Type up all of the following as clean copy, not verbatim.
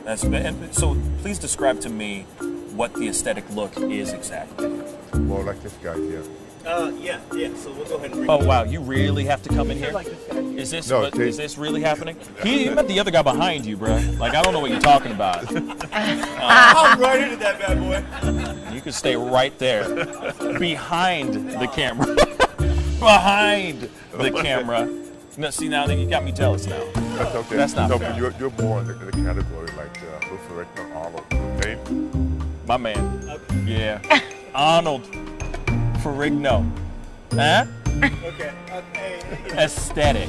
And so please describe to me what the aesthetic look is exactly. More like this guy here. Yeah. So we'll go ahead and. Oh wow, you really have to come in here? Like this guy. Is this No, is this really happening? He met the other guy behind you, bro. Like I don't know what you're talking about. I'm right into that bad boy. You can stay right there, behind the camera, behind the camera. No, see now you got me jealous now. That's okay. That's not so fair. You're more in the category like Luther Arnold. Okay? My man. Okay. Yeah. Arnold Ferrigno. Huh? Okay. Aesthetic.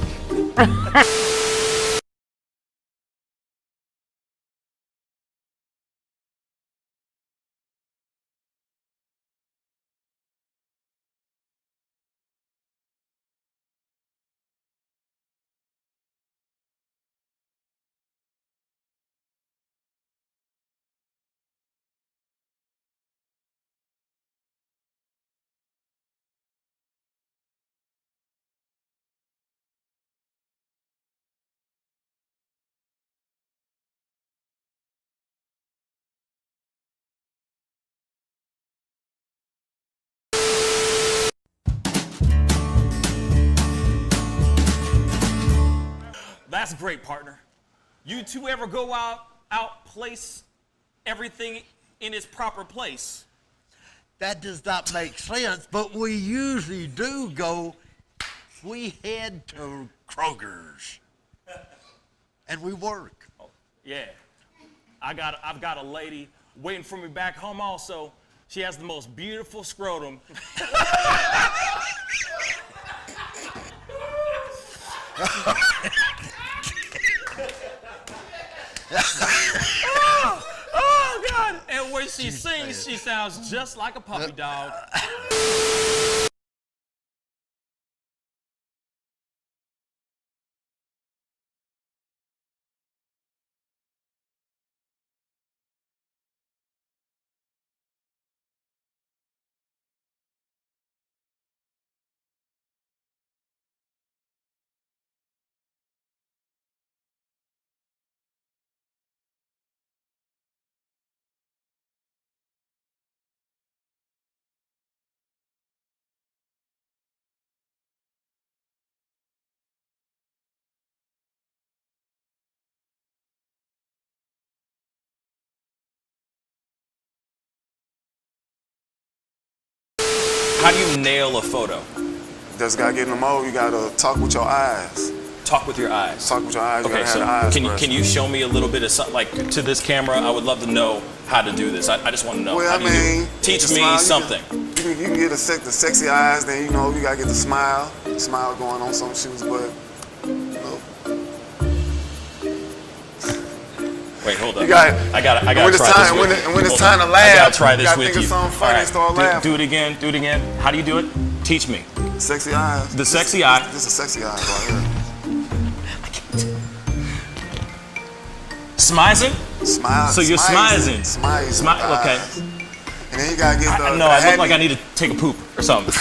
That's great, partner. You two ever go outplace everything in its proper place? That does not make sense, but we usually do go, we head to Kroger's and we work. Oh, yeah. I've got a lady waiting for me back home also. She has the most beautiful scrotum. Oh, God. And when she sings, she sounds just like a puppy dog. How do you nail a photo? Just gotta get in the mode. You gotta talk with your eyes. Talk with your eyes. Talk with your eyes. You Okay, gotta so have the eyes can you show me a little bit of something, like to this camera? I would love to know how to do this. I just want to know. Well, How I do you do it? mean, Teach the me smile, something. You can get the sexy eyes. Then you gotta get the smile going on some shoes. But Wait, hold up. You got it. I got when it's try time, this with you. when it's Hold time on. to laugh, I gotta try this you gotta with think you. of something funny and start laughing. Do it again. Do it again. How do you do it? Teach me. Sexy eyes. The sexy eye. This is sexy eyes right here. Smizing? Smile. So you're smizing. Smile. Okay. And then you gotta get the. No, I look like I need to take a poop or something.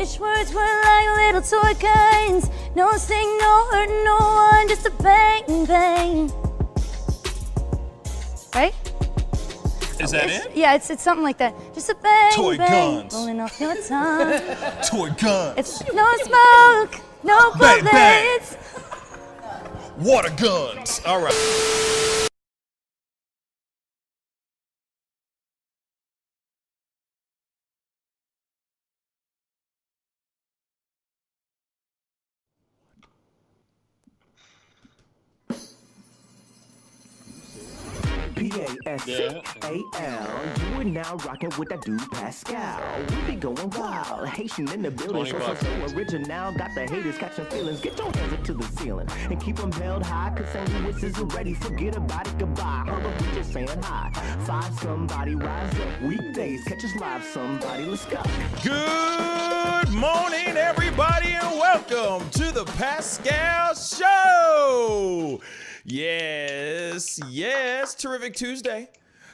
Each words were like little toy guns. No sting, no hurt, no one, just a bang, bang. Right? Is that it? Yeah, it's something like that. Just a bang, Toy bang, guns. rolling off your tongue. Toy guns. It's no smoke, no Bang, bang. bullets. Water guns. All right. Pascal, you are now rocking with that dude Pascal. We be going wild, Haitian in the building, so original. Got the haters catching feelings. Get your hands up to the ceiling and keep them held high. Cause St. Louis isn't ready. Forget about it, goodbye. Hold up, we just saying hi. Find somebody, rise up. Weekdays, catch us live. Somebody, let's go. Good morning, everybody, and welcome to the Pascal Show. Yes, terrific Tuesday.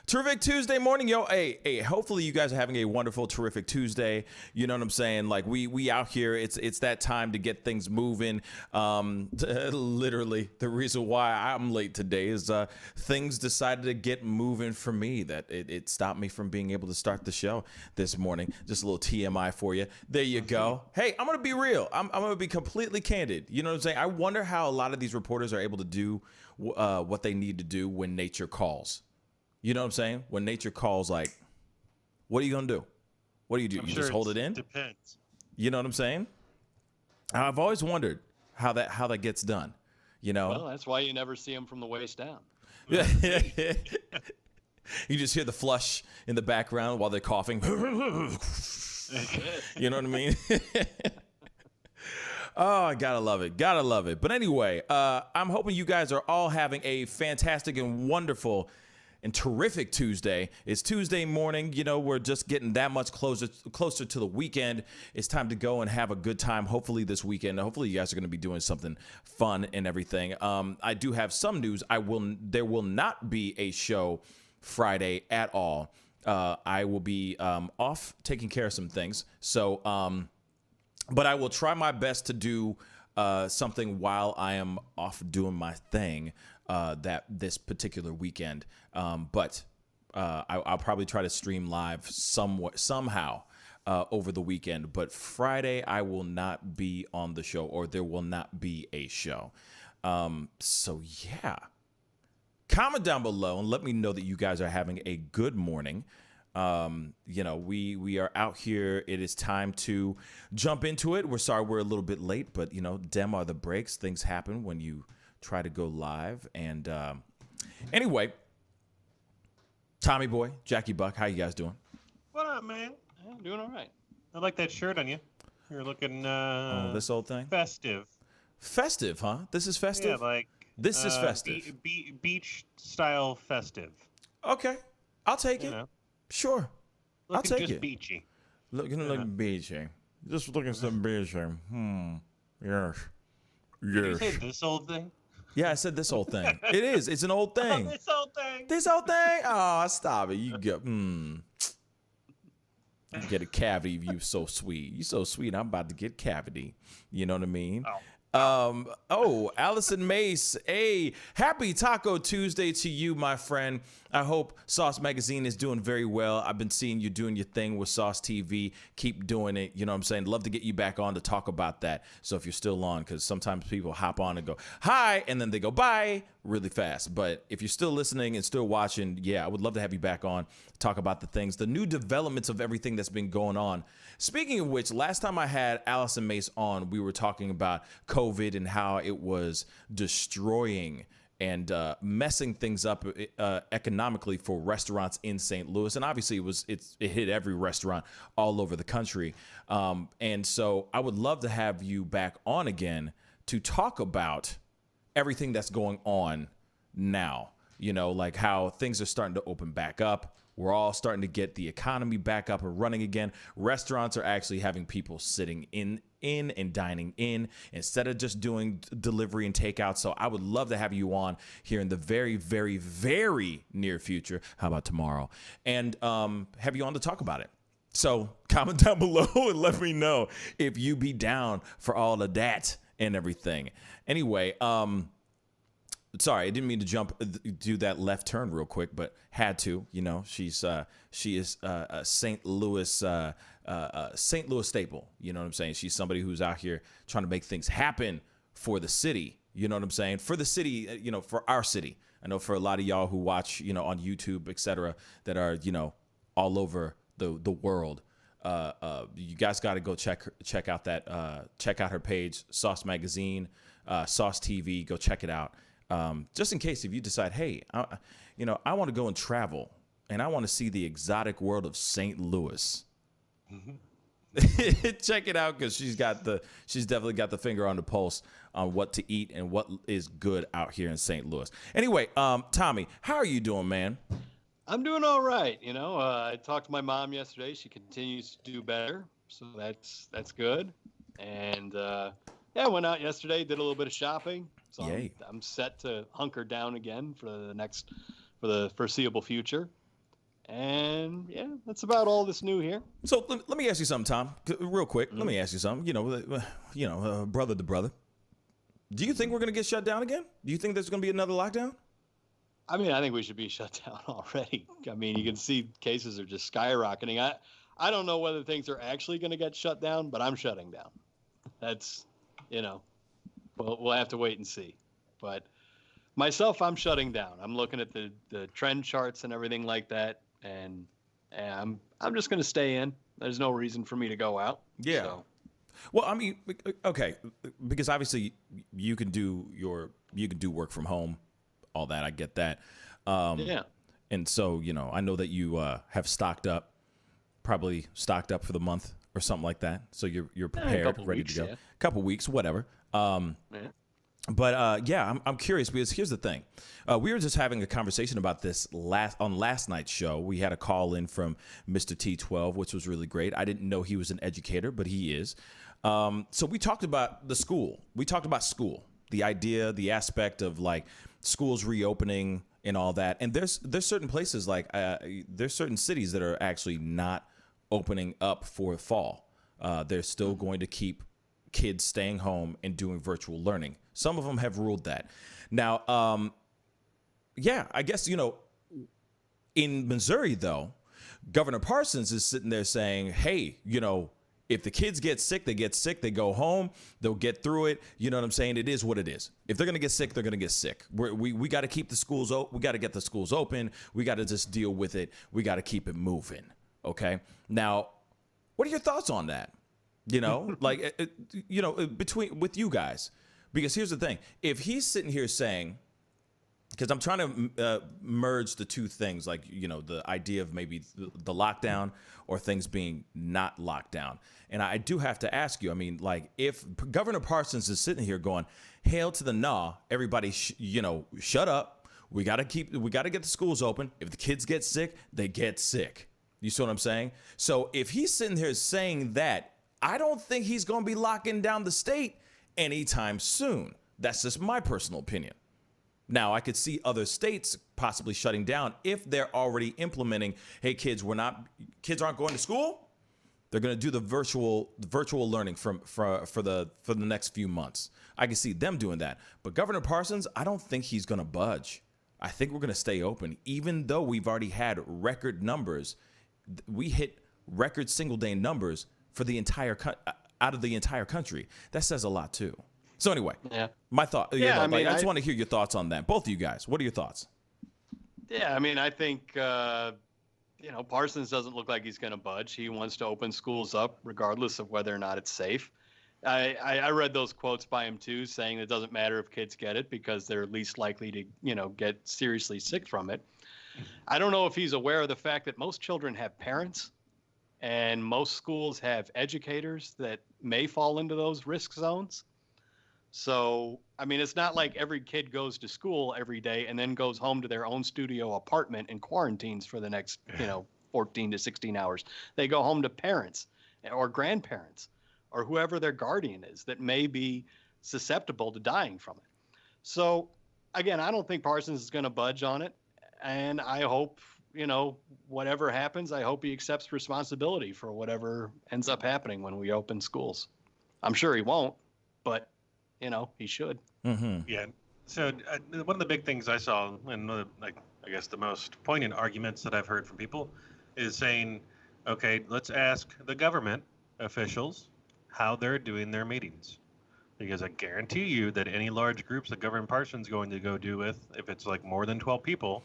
Terrific Tuesday morning, yo. Hey, hopefully you guys are having a wonderful, terrific Tuesday. You know what I'm saying? Like we out here, it's that time to get things moving. Literally, the reason why I'm late today is things decided to get moving for me. That it stopped me from being able to start the show this morning. Just a little TMI for you. There you go. Hey, I'm gonna be real. I'm gonna be completely candid. You know what I'm saying? I wonder how a lot of these reporters are able to do what they need to do when nature calls. You know what I'm saying? When nature calls, like, what are you going to do? What do? You just hold it in? Depends. You know what I'm saying? I've always wondered how that gets done, you know? Well, that's why you never see them from the waist down. You just hear the flush in the background while they're coughing. You know what I mean? Oh, I gotta love it. Gotta love it. But anyway, I'm hoping you guys are all having a fantastic and wonderful and terrific Tuesday. It's Tuesday morning. You know, we're just getting that much closer to the weekend. It's time to go and have a good time. Hopefully this weekend. Hopefully you guys are going to be doing something fun and everything. I do have some news. There will not be a show Friday at all. I will be off taking care of some things. So, but I will try my best to do something while I am off doing my thing that this particular weekend. But I'll probably try to stream live somehow over the weekend. But Friday, I will not be on the show, or there will not be a show. So, yeah. Comment down below and let me know that you guys are having a good morning. You know, we are out here. It is time to jump into it. We're sorry we're a little bit late, but, you know, dem are the breaks. Things happen when you try to go live. And anyway, Tommy Boy, Jackie Buck, how you guys doing? What up, man? I'm doing all right. I like that shirt on you. You're looking This old thing? festive. Festive, huh? This is festive? Yeah, like This is festive. Beach style festive. Okay. I'll take You it. know, Sure. I'll looking take just it. beachy. Looking beachy. Just looking some beachy. Yes. Did you Yes. say this old thing? Yeah, I said this old thing. It is. It's an old thing. This old thing. This old thing? Oh, stop it. You go, You get a cavity. You so sweet. You so sweet. I'm about to get cavity. You know what I mean? Allison Mace. Hey, happy Taco Tuesday to you, my friend. I hope Sauce Magazine is doing very well. I've been seeing you doing your thing with Sauce TV. Keep doing it. You know what I'm saying? Love to get you back on to talk about that. So if you're still on, because sometimes people hop on and go, hi, and then they go, bye, really fast. But if you're still listening and still watching, yeah, I would love to have you back on, talk about the things, the new developments of everything that's been going on. Speaking of which, last time I had Allison Mace on, we were talking about COVID and how it was destroying and messing things up economically for restaurants in St. Louis. And obviously it hit every restaurant all over the country. And so I would love to have you back on again to talk about everything that's going on now. You know, like how things are starting to open back up. We're all starting to get the economy back up and running again. Restaurants are actually having people sitting in and dining in instead of just doing delivery and takeout. So I would love to have you on here in the very, very, very near future. How about tomorrow? And have you on to talk about it. So comment down below and let me know if you be down for all of that and everything. Anyway, sorry, I didn't mean to do that left turn real quick, but had to. You know, she is a St. Louis staple. You know what I'm saying? She's somebody who's out here trying to make things happen for the city. You know what I'm saying? For the city, you know, for our city. I know for a lot of y'all who watch, you know, on YouTube, etc., that are, you know, all over the world. You guys got to go check out her page, Sauce Magazine, Sauce TV. Go check it out. Just in case if you decide, hey, I want to go and travel and I want to see the exotic world of St. Louis. Check it out because she's definitely got the finger on the pulse on what to eat and what is good out here in St. Louis. Anyway, Tommy, how are you doing, man? I'm doing all right. You know, I talked to my mom yesterday. She continues to do better, so that's good. And yeah, I went out yesterday, did a little bit of shopping. So I'm set to hunker down again for the foreseeable future. And yeah, that's about all that's new here. So let me ask you something, Tom, real quick. Let me ask you something. Brother to brother. Do you think we're going to get shut down again? Do you think there's going to be another lockdown? I mean, I think we should be shut down already. I mean, you can see cases are just skyrocketing. I don't know whether things are actually going to get shut down, but I'm shutting down. That's, we'll have to wait and see. But myself, I'm shutting down. I'm looking at the trend charts and everything like that, and I'm just going to stay in. There's no reason for me to go out. Yeah. So. Well, I mean, okay, because obviously you can do work from home, all that. I get that. Yeah. And so, I know that you have probably stocked up for the month or something like that. So you're prepared, ready to go. Yeah. Couple weeks, whatever. But yeah, I'm curious because here's the thing. We were just having a conversation about this on last night's show. We had a call in from Mr. T12, which was really great. I didn't know he was an educator, but he is. So we talked about the school. We talked about school, the idea, the aspect of like schools reopening and all that. And there's certain places like there's certain cities that are actually not opening up for fall. They're still going to keep kids staying home and doing virtual learning. Some of them have ruled that. Now, yeah, I guess, in Missouri, though, Governor Parsons is sitting there saying, hey, if the kids get sick, they go home, they'll get through it. You know what I'm saying? It is what it is. If they're going to get sick, they're going to get sick. We got to keep the schools open. We got to get the schools open. We got to just deal with it. We got to keep it moving. Okay. Now, what are your thoughts on that? With you guys, because here's the thing. If he's sitting here saying, because I'm trying to merge the two things, like, the idea of maybe the lockdown or things being not locked down. And I do have to ask you, I mean, like, if Governor Parsons is sitting here going, hail to the nah, everybody, shut up. We got to get the schools open. If the kids get sick, they get sick. You see what I'm saying? So if he's sitting here saying that, I don't think he's going to be locking down the state anytime soon. That's just my personal opinion. Now, I could see other states possibly shutting down if they're already implementing, hey, kids aren't going to school. They're going to do the virtual learning for the next few months. I can see them doing that. But Governor Parsons, I don't think he's going to budge. I think we're going to stay open, even though we've already had record numbers. We hit record single-day numbers for the out of the entire country. That says a lot too. So anyway, my thought. I just want to hear your thoughts on that. Both of you guys, what are your thoughts? Yeah, I mean, I think Parsons doesn't look like he's going to budge. He wants to open schools up regardless of whether or not it's safe. I read those quotes by him too, saying it doesn't matter if kids get it because they're least likely to get seriously sick from it. I don't know if he's aware of the fact that most children have parents. And most schools have educators that may fall into those risk zones. So, I mean, it's not like every kid goes to school every day and then goes home to their own studio apartment and quarantines for the next, 14 to 16 hours. They go home to parents or grandparents or whoever their guardian is that may be susceptible to dying from it. So, again, I don't think Parsons is going to budge on it. And I hope whatever happens, I hope he accepts responsibility for whatever ends up happening when we open schools. I'm sure he won't, but he should. Yeah. So one of the big things I saw, and I guess the most poignant arguments that I've heard from people, is saying, okay, let's ask the government officials how they're doing their meetings, because I guarantee you that any large groups that Governor Parsons going to go do with, if it's like more than 12 people,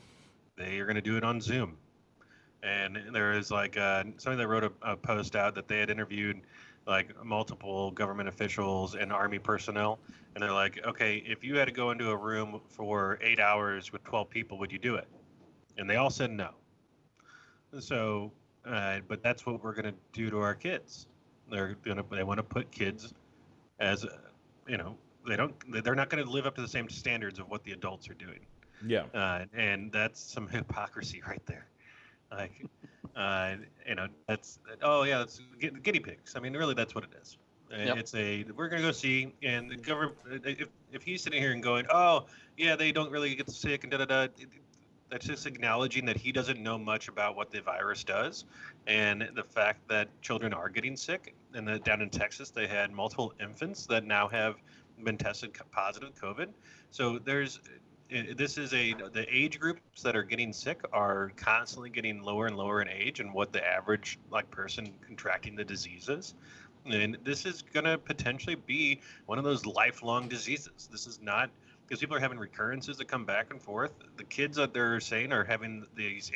they are going to do it on Zoom. And there is like somebody that wrote a post out that they had interviewed like multiple government officials and Army personnel, and they're like, okay, if you had to go into a room for 8 hours with 12 people, would you do it? And they all said no. So, but that's what we're going to do to our kids. They want to put kids as, they're not going to live up to the same standards of what the adults are doing. Yeah. And that's some hypocrisy right there. Like, that's guinea pigs. I mean, really, that's what it is. Yep. It's we're gonna go see, and the government. If he's sitting here and going, oh yeah, they don't really get sick and da da da. That's just acknowledging that he doesn't know much about what the virus does, and the fact that children are getting sick. And that down in Texas, they had multiple infants that now have been tested positive COVID. So the age groups that are getting sick are constantly getting lower and lower in age, and what the average person contracting the disease is. And this is going to potentially be one of those lifelong diseases. This is not, because people are having recurrences that come back and forth. The kids that they're saying are having these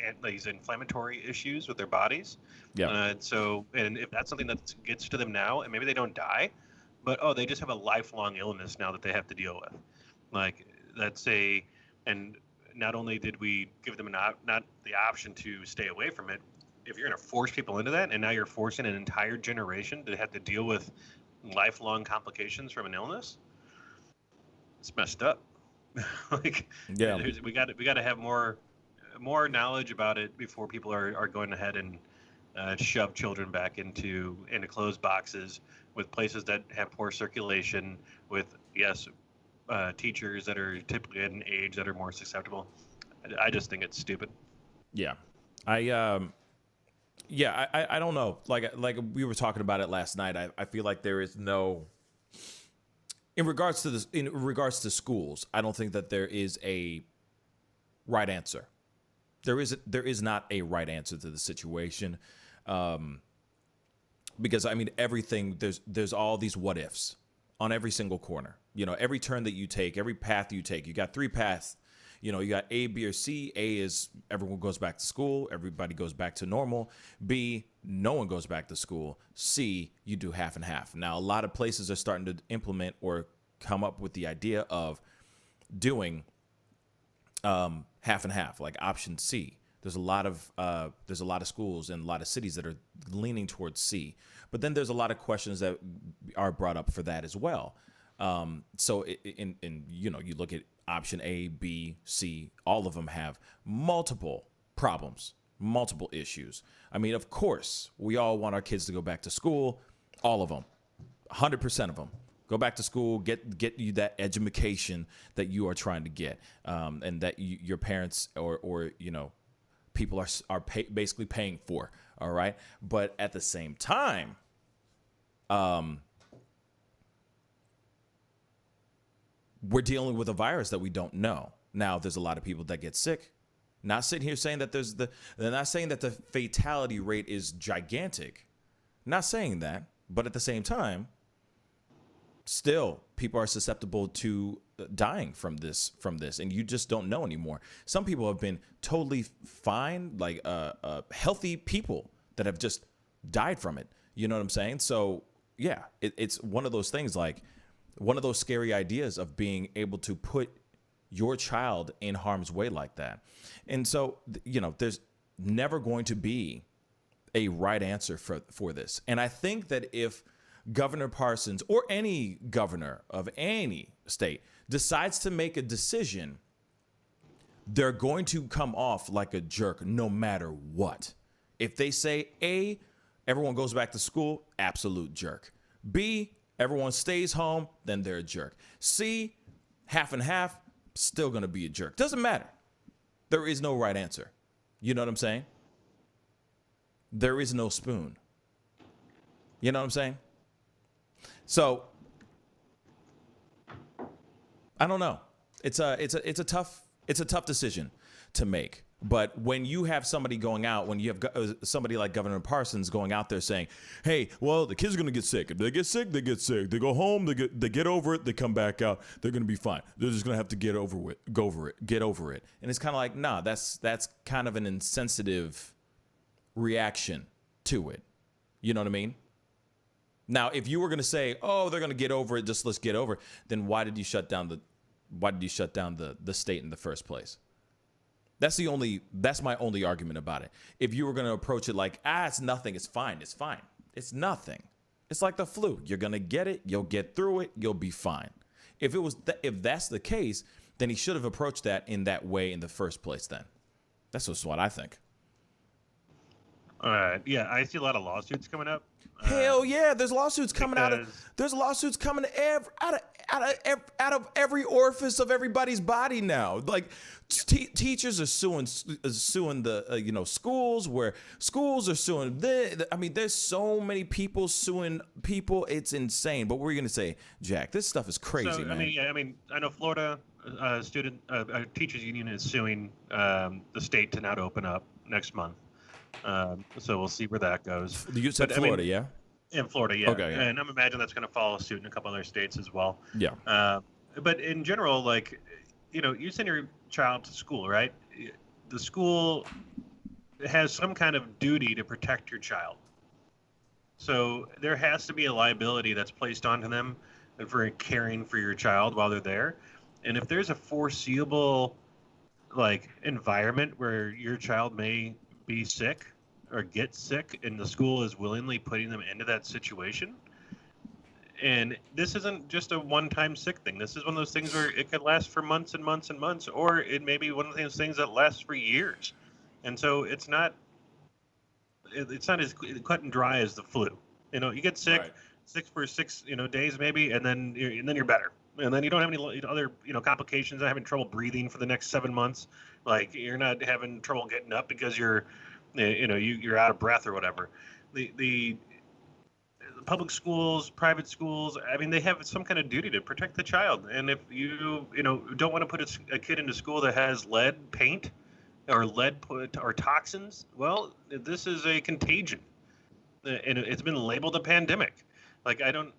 inflammatory issues with their bodies. Yeah. And if that's something that gets to them now, and maybe they don't die, but they just have a lifelong illness now that they have to deal with. Like, and not only did we give them not the option to stay away from it, if you're going to force people into that, and now you're forcing an entire generation to have to deal with lifelong complications from an illness, it's messed up. Yeah, we got to have more knowledge about it before people are going ahead and shove children back into closed boxes with places that have poor circulation, with teachers that are typically at an age that are more susceptible. I just think it's stupid. Yeah. I don't know. Like we were talking about it last night. I feel like there is no, in regards to schools, I don't think that there is a right answer. There is not a right answer to the situation. Because I mean, everything, there's all these what ifs on every single corner. Every turn that you take, every path you take, you got three paths. You got A, B, or C. A is everyone goes back to school. Everybody goes back to normal. B, no one goes back to school. C, you do half and half. Now, a lot of places are starting to implement or come up with the idea of doing half and half, like option C. There's a lot of schools and a lot of cities that are leaning towards C. But then there's a lot of questions that are brought up for that as well. So you look at option A, B, C, all of them have multiple problems, multiple issues. I mean, of course, we all want our kids to go back to school, all of them, 100% of them. Go back to school, get you that education that you are trying to get, and that your parents or people are basically paying for, all right? But at the same time, we're dealing with a virus that we don't know. Now, there's a lot of people that get sick. Not sitting here saying that they're not saying that the fatality rate is gigantic. Not saying that, but at the same time, still people are susceptible to dying from this, and you just don't know anymore. Some people have been totally fine, like healthy people that have just died from it. You know what I'm saying? So yeah, it's one of those things, like one of those scary ideas of being able to put your child in harm's way like that. And so, there's never going to be a right answer for this. And I think that if Governor Parsons or any governor of any state decides to make a decision, they're going to come off like a jerk no matter what. If they say A, everyone goes back to school, absolute jerk. B, everyone stays home, then they're a jerk. C, half and half, still going to be a jerk. Doesn't matter. There is no right answer. You know what I'm saying? There is no spoon. You know what I'm saying? So I don't know. It's a tough decision to make. But when you have somebody going out, when you have somebody like Governor Parsons going out there saying, "Hey, well, the kids are gonna get sick. If they get sick, they get sick. They go home, they get over it. They come back out. They're gonna be fine. They're just gonna have to get over it." And it's kind of like, nah, that's kind of an insensitive reaction to it. You know what I mean? Now, if you were gonna say, "Oh, they're gonna get over it. Just let's get over it," then why did you shut down the state in the first place? That's my only argument about it. If you were going to approach it like, it's nothing, it's fine. It's nothing. It's like the flu. You're going to get it, you'll get through it, you'll be fine. If that's the case, then he should have approached that in that way in the first place then. That's just what I think. Yeah, I see a lot of lawsuits coming up. Hell yeah, there's lawsuits coming out of every orifice of everybody's body now. Like teachers are suing the schools, where schools are suing. I mean, there's so many people suing people. It's insane. But what were you gonna say, Jack? This stuff is crazy, man. I know Florida teachers union is suing the state to not open up next month. So we'll see where that goes. You said Florida, yeah? In Florida, yeah. Okay, yeah. And I'm imagining that's going to follow suit in a couple other states as well. Yeah. But in general, like, you send your child to school, right? The school has some kind of duty to protect your child. So there has to be a liability that's placed onto them for caring for your child while they're there. And if there's a foreseeable, environment where your child may be sick or get sick and the school is willingly putting them into that situation, and this isn't just a one-time sick thing. This is one of those things where it could last for months and months and months, or it may be one of those things that lasts for years. And so it's not as cut and dry as the flu. You get sick for 6 days maybe, and then you're better. And then you don't have any other complications. Not having trouble breathing for the next 7 months. Like, you're not having trouble getting up because you're out of breath or whatever. The public schools, private schools, I mean, they have some kind of duty to protect the child. And if you don't want to put a kid into school that has lead paint or or toxins, well, this is a contagion, and it's been labeled a pandemic. Like, I don't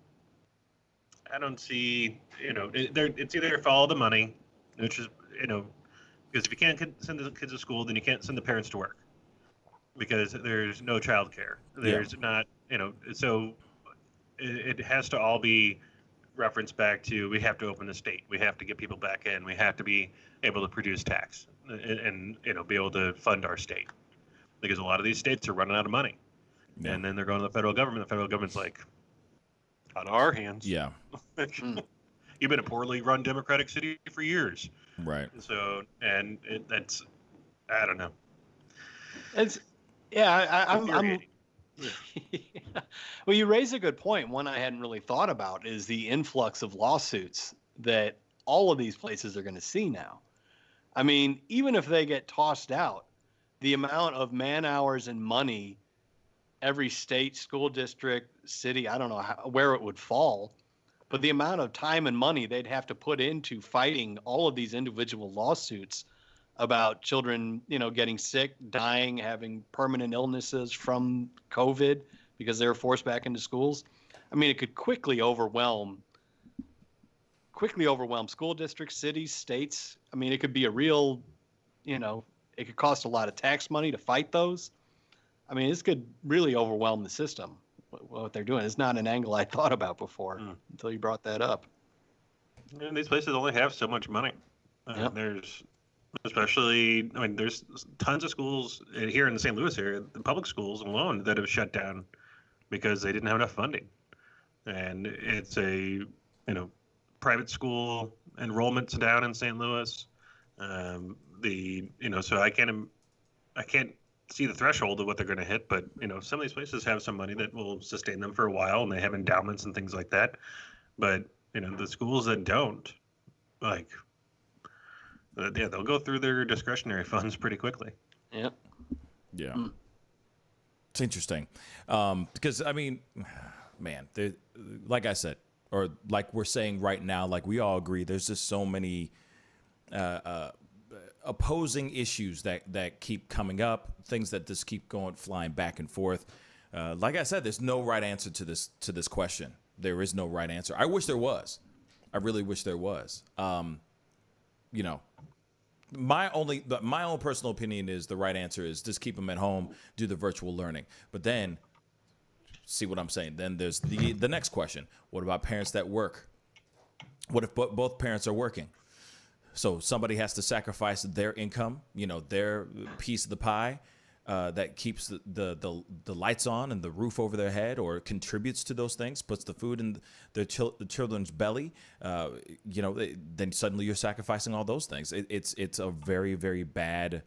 see, it's either follow the money, which is, because if you can't send the kids to school, then you can't send the parents to work, because there's no childcare. There's not, so it has to all be referenced back to, we have to open the state. We have to get people back in. We have to be able to produce tax and be able to fund our state, because a lot of these states are running out of money. Yeah. And then they're going to the federal government. The federal government's like, out of our hands. Yeah. You've been a poorly run Democratic city for years. Right. So, and that's, I don't know. I'm Well, you raise a good point. One I hadn't really thought about is the influx of lawsuits that all of these places are going to see now. I mean, even if they get tossed out, the amount of man hours and money every state, school district, city, I don't know where it would fall, but the amount of time and money they'd have to put into fighting all of these individual lawsuits about children, getting sick, dying, having permanent illnesses from COVID because they were forced back into schools. I mean, it could quickly overwhelm school districts, cities, states. I mean, it could be a real, it could cost a lot of tax money to fight those. I mean, this could really overwhelm the system, what they're doing. It's not an angle I thought about before until you brought that up. And these places only have so much money. Yep. There's tons of schools here in the St. Louis area, the public schools alone, that have shut down because they didn't have enough funding. And it's a, private school enrollment's down in St. Louis. So I can't see the threshold of what they're going to hit, but some of these places have some money that will sustain them for a while, and they have endowments and things like that. But the schools that don't, they'll go through their discretionary funds pretty quickly. Yep. Yeah. It's interesting. Because, I mean, man, like I said, or like we're saying right now, like we all agree, there's just so many opposing issues that keep coming up, things that just keep flying back and forth. Like I said, there's no right answer to this question. There is no right answer. I wish there was. I really wish there was. You know, my own personal opinion is the right answer is just keep them at home, do the virtual learning. But then, see what I'm saying? Then there's the next question. What about parents that work? What if both parents are working? So somebody has to sacrifice their income, you know, their piece of the pie that keeps the lights on and the roof over their head, or contributes to those things, puts the food in the children's belly. You know, then suddenly you're sacrificing all those things. It's a very, very bad.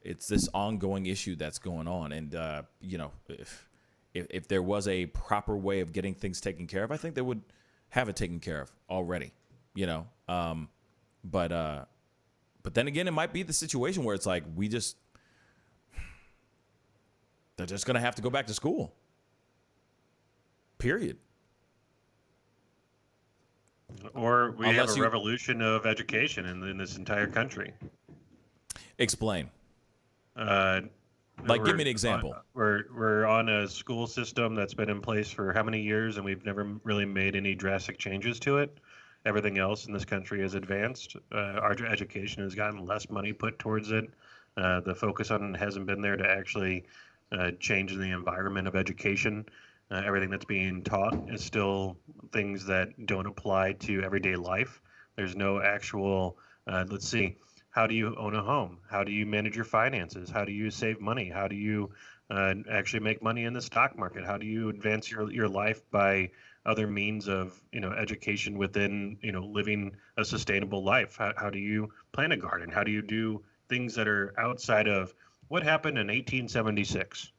It's this ongoing issue that's going on, and you know, if there was a proper way of getting things taken care of, I think they would have it taken care of already. You know. But then again, it might be the situation where it's like they're just gonna have to go back to school. Period. Or we have a revolution of education in this entire country. Explain. Like, give me an example. We're on a school system that's been in place for how many years, and we've never really made any drastic changes to it. Everything else in this country has advanced. Our education has gotten less money put towards it. The focus on it hasn't been there to actually change the environment of education. Everything that's being taught is still things that don't apply to everyday life. There's no actual, let's see, how do you own a home? How do you manage your finances? How do you save money? How do you actually make money in the stock market? How do you advance your life by other means of, you know, education within, you know, living a sustainable life? How do you plant a garden? How do you do things that are outside of what happened in 1876?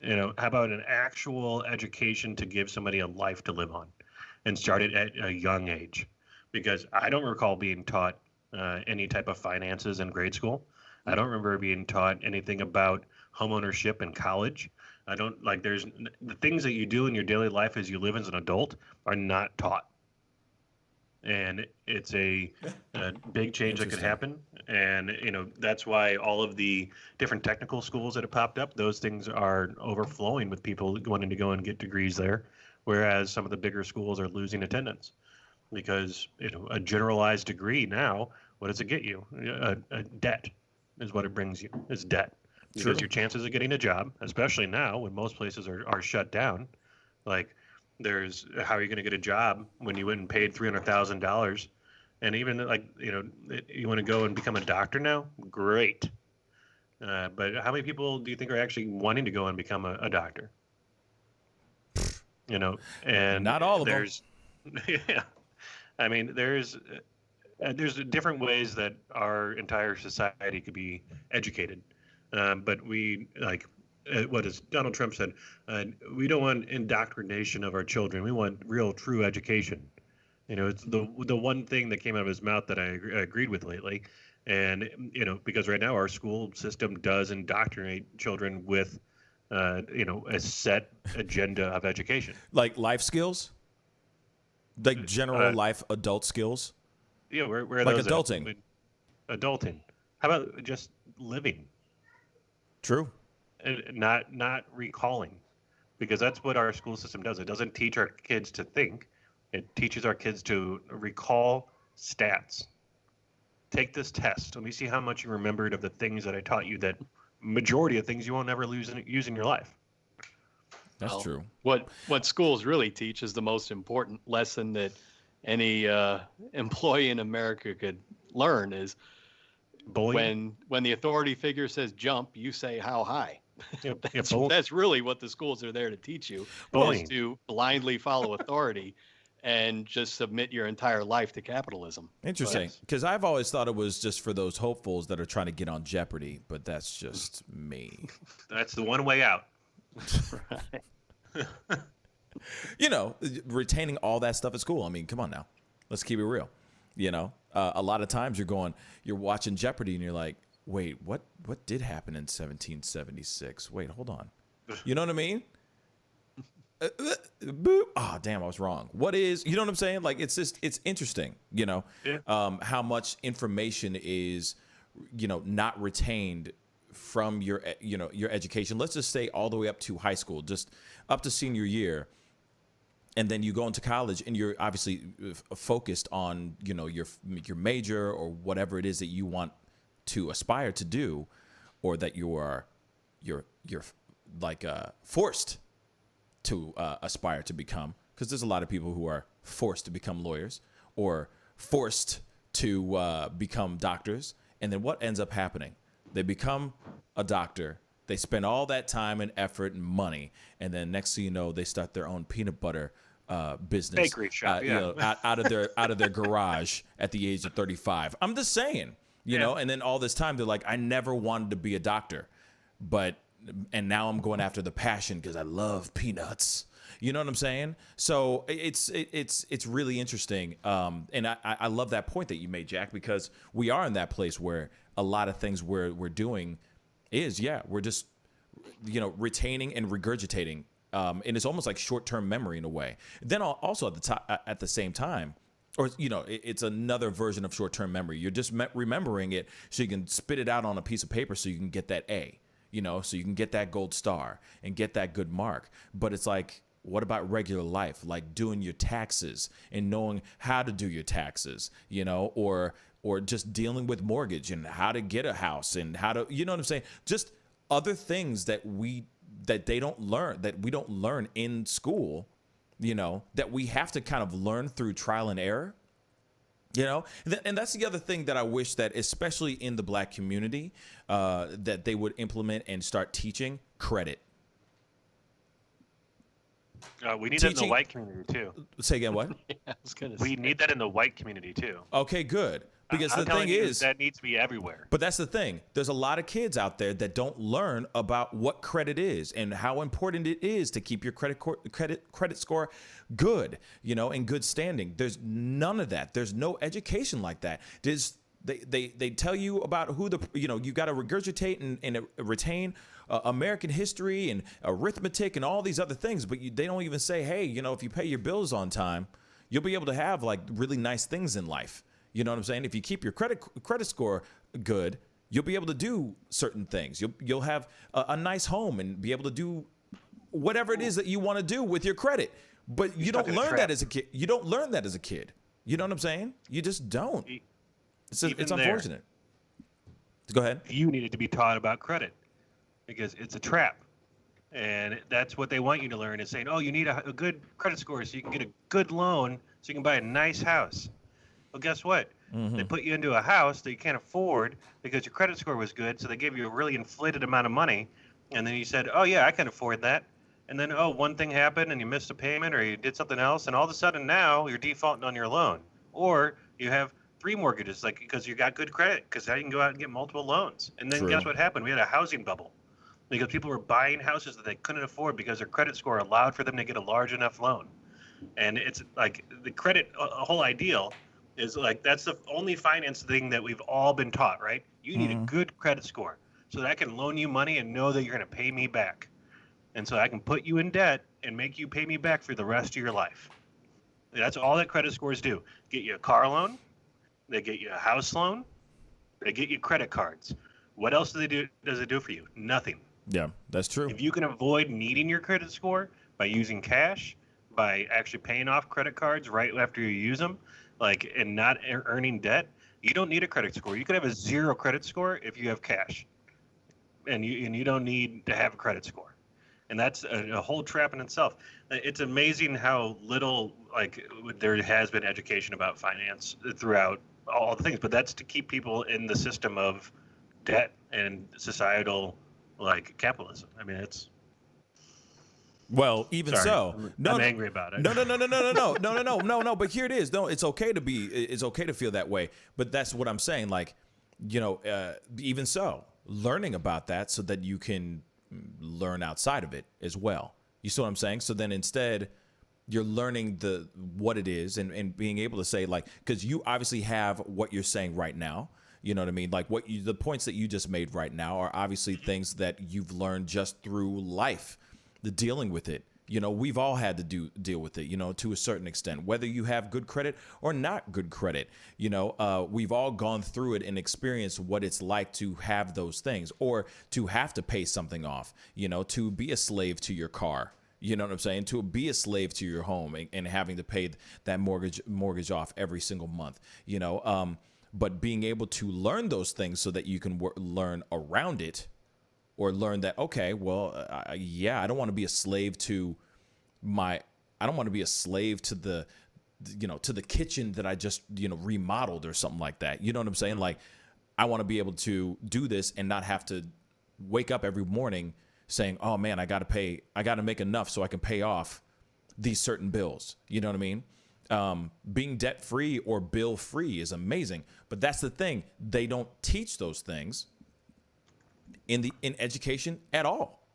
You know, how about an actual education to give somebody a life to live on, and start it at a young age? Because I don't recall being taught any type of finances in grade school. I don't remember being taught anything about homeownership in college. I don't there's the things that you do in your daily life as you live as an adult are not taught. And it's a big change that could happen. And, you know, that's why all of the different technical schools that have popped up, those things are overflowing with people wanting to go and get degrees there. Whereas some of the bigger schools are losing attendance because, you know, a generalized degree now, what does it get you? A debt is what it brings you, is debt. Because your chances of getting a job, especially now when most places are shut down, like there's how are you going to get a job when you went and paid $300,000? And even like, you know, you want to go and become a doctor now? Great. But how many people do you think are actually wanting to go and become a doctor? You know, and not all of them. Yeah. I mean, there's different ways that our entire society could be educated. But we, like, what as Donald Trump said, we don't want indoctrination of our children. We want real, true education. You know, it's the one thing that came out of his mouth that I agreed with lately. And, you know, because right now our school system does indoctrinate children with, you know, a set agenda of education. Like life skills? Like general life adult skills? Yeah, where like those adulting. Adulting. How about just living? True. And not recalling, because that's what our school system does. It doesn't teach our kids to think. It teaches our kids to recall stats. Take this test. Let me see how much you remembered of the things that I taught you, that majority of things you won't ever use in your life. That's true. What schools really teach is the most important lesson that any employee in America could learn is bullying. When the authority figure says jump, you say how high. Yep. That's really what the schools are there to teach you, is to blindly follow authority and just submit your entire life to capitalism. Interesting, because I've always thought it was just for those hopefuls that are trying to get on Jeopardy, but that's just me. That's the one way out. Right. You know, retaining all that stuff at school. I mean, come on now. Let's keep it real. You know, a lot of times you're watching Jeopardy and you're like, wait, what did happen in 1776? Wait, hold on. You know what I mean? Boop. Oh, damn, I was wrong. What is, you know what I'm saying? Like, it's just, it's interesting, you know, how much information is, you know, not retained from your, you know, your education. Let's just say all the way up to high school, just up to senior year. And then you go into college and you're obviously focused on, you know, your major or whatever it is that you want to aspire to do, or that you're like forced to aspire to become, because there's a lot of people who are forced to become lawyers or forced to become doctors. And then what ends up happening? They become a doctor. They spend all that time and effort and money, and then next thing you know, they start their own peanut butter business, bakery shop, you know, out of their garage at the age of 35. I'm just saying, you know. And then all this time they're like, I never wanted to be a doctor, and now I'm going after the passion because I love peanuts. You know what I'm saying? So it's really interesting, and I love that point that you made, Jack, because we are in that place where a lot of things we're doing is, we're just, you know, retaining and regurgitating, and it's almost like short-term memory in a way. Then also at the same time, or, you know, it's another version of short-term memory. You're just remembering it so you can spit it out on a piece of paper so you can get that A, you know, so you can get that gold star and get that good mark. But it's like, what about regular life, like doing your taxes and knowing how to do your taxes, you know, or just dealing with mortgage and how to get a house and how to, you know what I'm saying? Just other things that we don't learn in school, you know, that we have to kind of learn through trial and error, you know? And that's the other thing that I wish that, especially in the Black community, that they would implement and start teaching credit. We need that in the white community too. Say again, what? We need that in the white community too. Okay, good. Because I'm the thing is, that needs to be everywhere. But that's the thing. There's a lot of kids out there that don't learn about what credit is and how important it is to keep your credit score good, you know, in good standing. There's none of that. There's no education like that. They tell you about who you got to regurgitate and retain American history and arithmetic and all these other things, but they don't even say, hey, you know, if you pay your bills on time, you'll be able to have like really nice things in life. You know what I'm saying? If you keep your credit score good, you'll be able to do certain things. You'll have a nice home and be able to do whatever it is that you want to do with your credit. But you don't learn that as a kid. You don't learn that as a kid. You know what I'm saying? You just don't. It's unfortunate. Go ahead. You needed to be taught about credit because it's a trap. And that's what they want you to learn, is saying, oh, you need a good credit score so you can get a good loan so you can buy a nice house. Well, guess what? Mm-hmm. They put you into a house that you can't afford because your credit score was good, so they gave you a really inflated amount of money. And then you said, oh, yeah, I can afford that. And then, one thing happened and you missed a payment or you did something else, and all of a sudden now you're defaulting on your loan. Or you have 3 mortgages, like, because you got good credit, because now you can go out and get multiple loans. And then guess what happened? We had a housing bubble because people were buying houses that they couldn't afford because their credit score allowed for them to get a large enough loan. And it's like the credit, a whole ideal is like, that's the only finance thing that we've all been taught, right? You need a good credit score so that I can loan you money and know that you're going to pay me back. And so I can put you in debt and make you pay me back for the rest of your life. That's all that credit scores do. Get you a car loan. They get you a house loan. They get you credit cards. What else does it do for you? Nothing. Yeah, that's true. If you can avoid needing your credit score by using cash, by actually paying off credit cards right after you use them, like, and not earning debt, you don't need a credit score. You could have a 0 credit score if you have cash, and you don't need to have a credit score. And that's a whole trap in itself. It's amazing how little, like, there has been education about finance throughout all the things, but that's to keep people in the system of debt and societal, like, capitalism. I mean, it's. Well, even so, I'm angry about it. No. But here it is. No, it's okay to feel that way. But that's what I'm saying. Like, you know, even so, learning about that so that you can learn outside of it as well. You see what I'm saying? So then instead, you're learning what it is and being able to say, like, because you obviously have what you're saying right now. You know what I mean? Like the points that you just made right now are obviously things that you've learned just through life, the dealing with it. You know, we've all had to deal with it, you know, to a certain extent, whether you have good credit or not good credit. You know, we've all gone through it and experienced what it's like to have those things, or to have to pay something off, you know, to be a slave to your car. You know what I'm saying? To be a slave to your home and having to pay that mortgage off every single month, you know, but being able to learn those things so that you can learn around it. Or learn that, okay, well, yeah, I don't want to be a slave to I don't want to be a slave to the kitchen that I just, you know, remodeled or something like that. You know what I'm saying? Like, I want to be able to do this and not have to wake up every morning saying, oh man, I got to make enough so I can pay off these certain bills. You know what I mean? Being debt free or bill free is amazing. But that's the thing. They don't teach those things in education at all,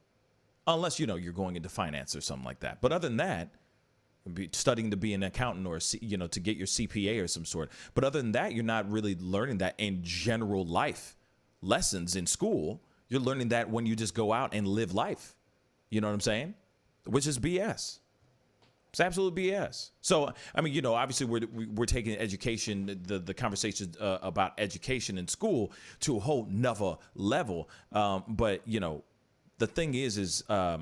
unless, you know, you're going into finance or something like that. But other than that, studying to be an accountant or, you know, to get your CPA or some sort. But other than that, you're not really learning that in general life lessons in school. You're learning that when you just go out and live life. You know what I'm saying? Which is BS. It's absolute BS. So, I mean, you know, obviously we're taking education, the conversation about education in school to a whole nother level. But, you know, the thing is, I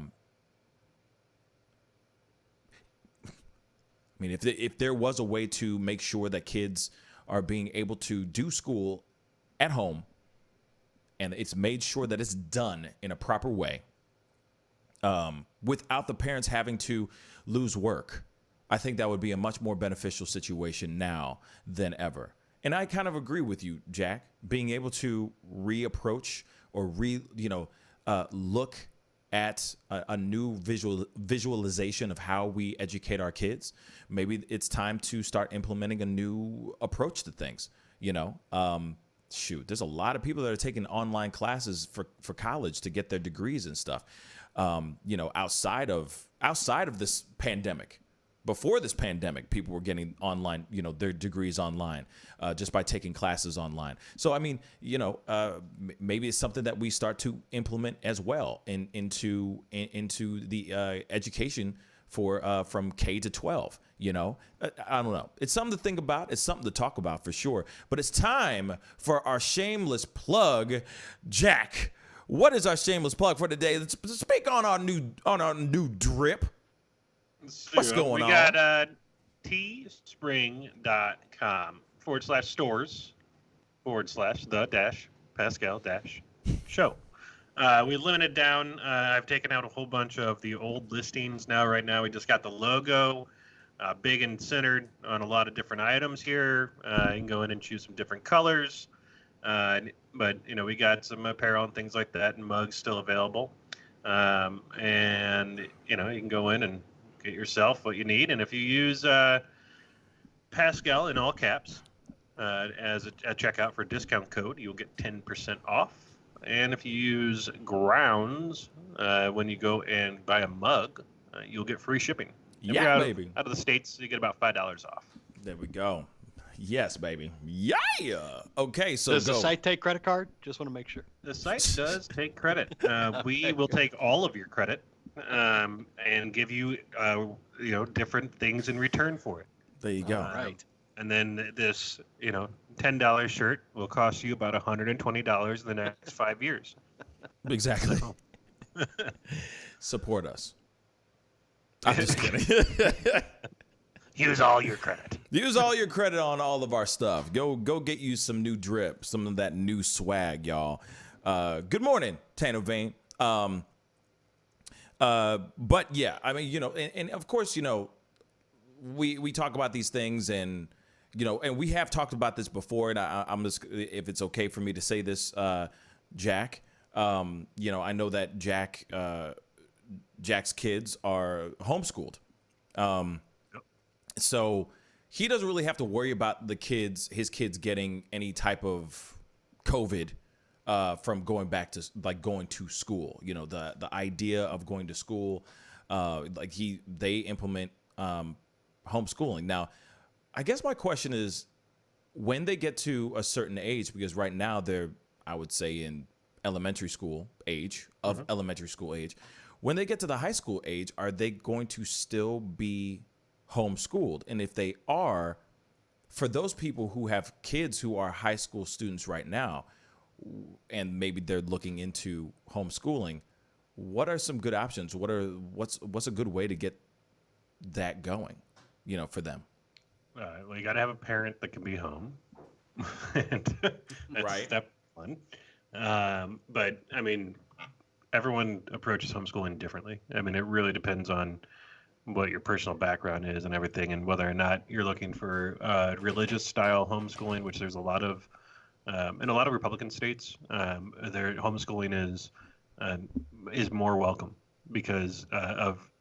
mean, if there was a way to make sure that kids are being able to do school at home, and it's made sure that it's done in a proper way, without the parents having to lose work, I think that would be a much more beneficial situation now than ever. And I kind of agree with you, Jack, being able to reapproach or look at a new visualization of how we educate our kids. Maybe it's time to start implementing a new approach to things. You know, there's a lot of people that are taking online classes for college to get their degrees and stuff. You know, outside of this pandemic. Before this pandemic, people were getting online, you know, their degrees online, just by taking classes online. So, I mean, you know, maybe it's something that we start to implement as well into the education for from K to 12. You know, I don't know. It's something to think about. It's something to talk about for sure. But it's time for our shameless plug, Jack. What is our shameless plug for today? Let's speak on our new drip. What's going on? We got teespring.com/stores/the-Pascal-show. We limited down. I've taken out a whole bunch of the old listings now. Right now, we just got the logo big and centered on a lot of different items here. You can go in and choose some different colors. But, you know, we got some apparel and things like that, and mugs still available. And, you know, you can go in and get yourself what you need. And if you use Pascal in all caps as a checkout for a discount code, you'll get 10% off. And if you use Grounds when you go and buy a mug, you'll get free shipping. Yeah, baby. Out of the States, you get about $5 off. There we go. Yes, baby. Yeah. Okay, so does the site take credit card? Just want to make sure. The site does take credit. We will take all of your credit and give you, you know, different things in return for it. There you go. Right. And then this, you know, $10 shirt will cost you about $120 in the next 5 years. Exactly. Support us. I'm just kidding. Use all your credit. Use all your credit on all of our stuff. Go get you some new drip, some of that new swag, y'all. Good morning, Tanner Vane. But yeah, I mean, you know, and of course, you know, we talk about these things, and you know, and we have talked about this before, and I'm just, if it's okay for me to say this, Jack, you know, I know that Jack's kids are homeschooled. So he doesn't really have to worry about his kids getting any type of COVID from going back to going to school. You know, the idea of going to school, they implement homeschooling. Now, I guess my question is, when they get to a certain age, because right now they're, I would say, in elementary school age, elementary school age. When they get to the high school age, are they going to still be homeschooled? And if they are, for those people who have kids who are high school students right now, and maybe they're looking into homeschooling, what are some good options? What's a good way to get that going, for them? Well, you got to have a parent that can be home. And that's Right. step one. But I mean, everyone approaches homeschooling differently. I mean, it really depends on what your personal background is and everything, and whether or not you're looking for religious style homeschooling, which there's a lot of in a lot of Republican states. Their homeschooling is more welcome because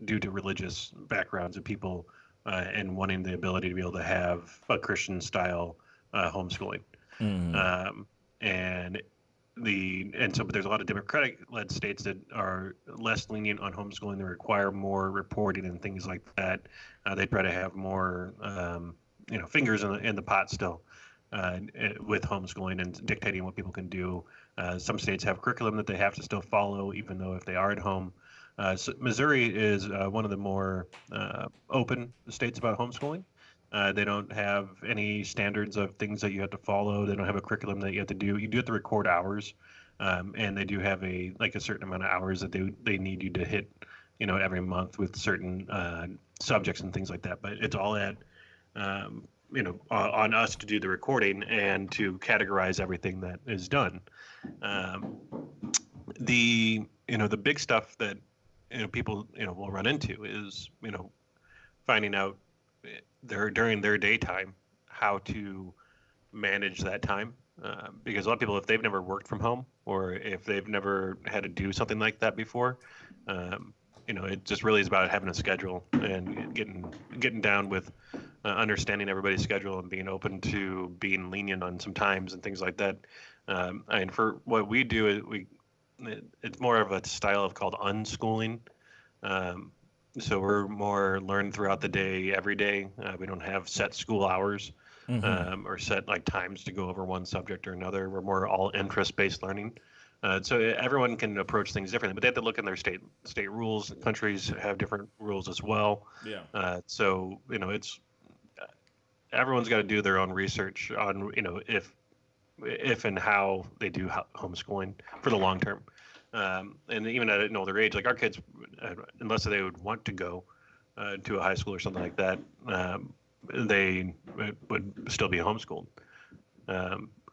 due to religious backgrounds of people and wanting the ability to be able to have a Christian style homeschooling. But there's a lot of Democratic-led states that are less lenient on homeschooling. They require more reporting and things like that. They try to have more, fingers in the pot still with homeschooling and dictating what people can do. Some states have curriculum that they have to still follow, even though if they are at home. So Missouri is one of the more open states about homeschooling. They don't have any standards of things that you have to follow. They don't have a curriculum that you have to do. You do have to record hours, and they do have a certain amount of hours that they need you to hit, every month with certain subjects and things like that. But it's all on us to do the recording and to categorize everything that is done. The big stuff that people will run into is finding out during their daytime how to manage that time, because a lot of people, if they've never worked from home or if they've never had to do something like that before, it just really is about having a schedule and getting down with understanding everybody's schedule and being open to being lenient on some times and things like that. And for what we do, it's more of a style called unschooling. So we're more learn throughout the day, every day. We don't have set school hours or set times to go over one subject or another. We're more all interest-based learning. So everyone can approach things differently, but they have to look in their state rules. Countries have different rules as well. Yeah. So it's everyone's got to do their own research on if and how they do homeschooling for the long term. And even at an older age, like our kids, unless they would want to go to a high school or something like that, they would still be homeschooled.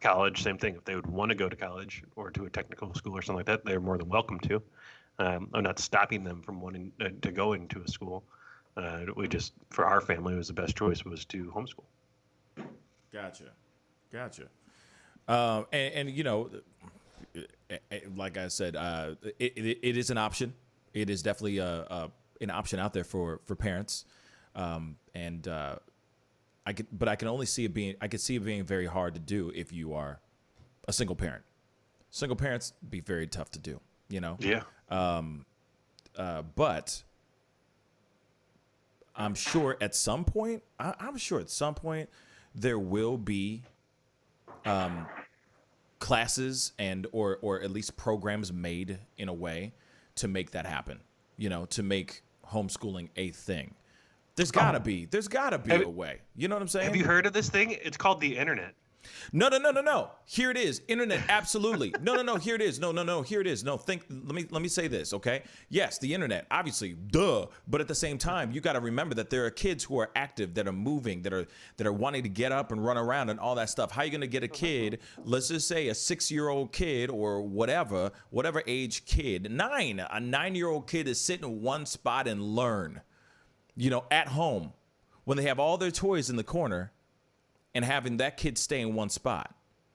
College, same thing. If they would want to go to college or to a technical school or something like that, they're more than welcome to. I'm not stopping them from wanting to go into a school. We just, for our family, it was the best choice was to homeschool. Gotcha. Like I said, it is an option. It is definitely an option out there for parents, I can only see it being. I could see it being very hard to do if you are a single parent. Single parents be very tough to do. Yeah. But I'm sure at some point. There will be classes and or at least programs made in a way to make that happen, to make homeschooling a thing. There's gotta be a way. You know what I'm saying? Have you heard of this thing? It's called the internet. No. Here it is. Internet, absolutely. No. Here it is. No. Here it is. No, let me say this, okay? Yes, the internet, obviously, duh. But at the same time, you got to remember that there are kids who are active, that are moving, that are wanting to get up and run around and all that stuff. How are you going to get a kid, let's just say a 6-year-old kid or whatever age kid, a 9-year-old kid is sitting in one spot and learn, at home when they have all their toys in the corner, and having that kid stay in one spot.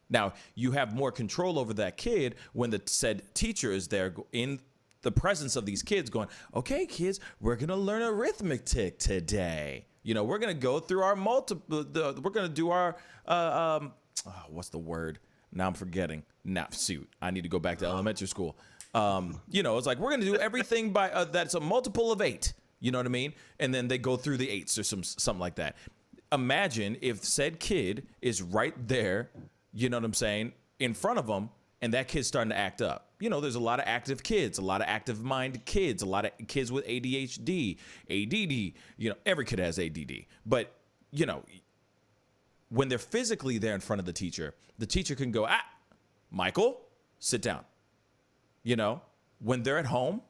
Now, you have more control over that kid when the said teacher is there in the presence of these kids going, okay, kids, we're going to learn arithmetic today. We're going to go through our we're going to do our, what's the word? Now I'm forgetting. I need to go back to elementary school. It's like, we're going to do everything by, that's a multiple of 8. You know what I mean? And then they go through the 8s or something like that. imagine if said kid is right there, you know what I'm saying, in front of them, and that kid's starting to act up. You know, there's a lot of active kids, a lot of active-minded kids, a lot of kids with ADHD, ADD. You know, every kid has ADD. But, you know, when they're physically there in front of the teacher can go, Michael, sit down. You know, when they're at home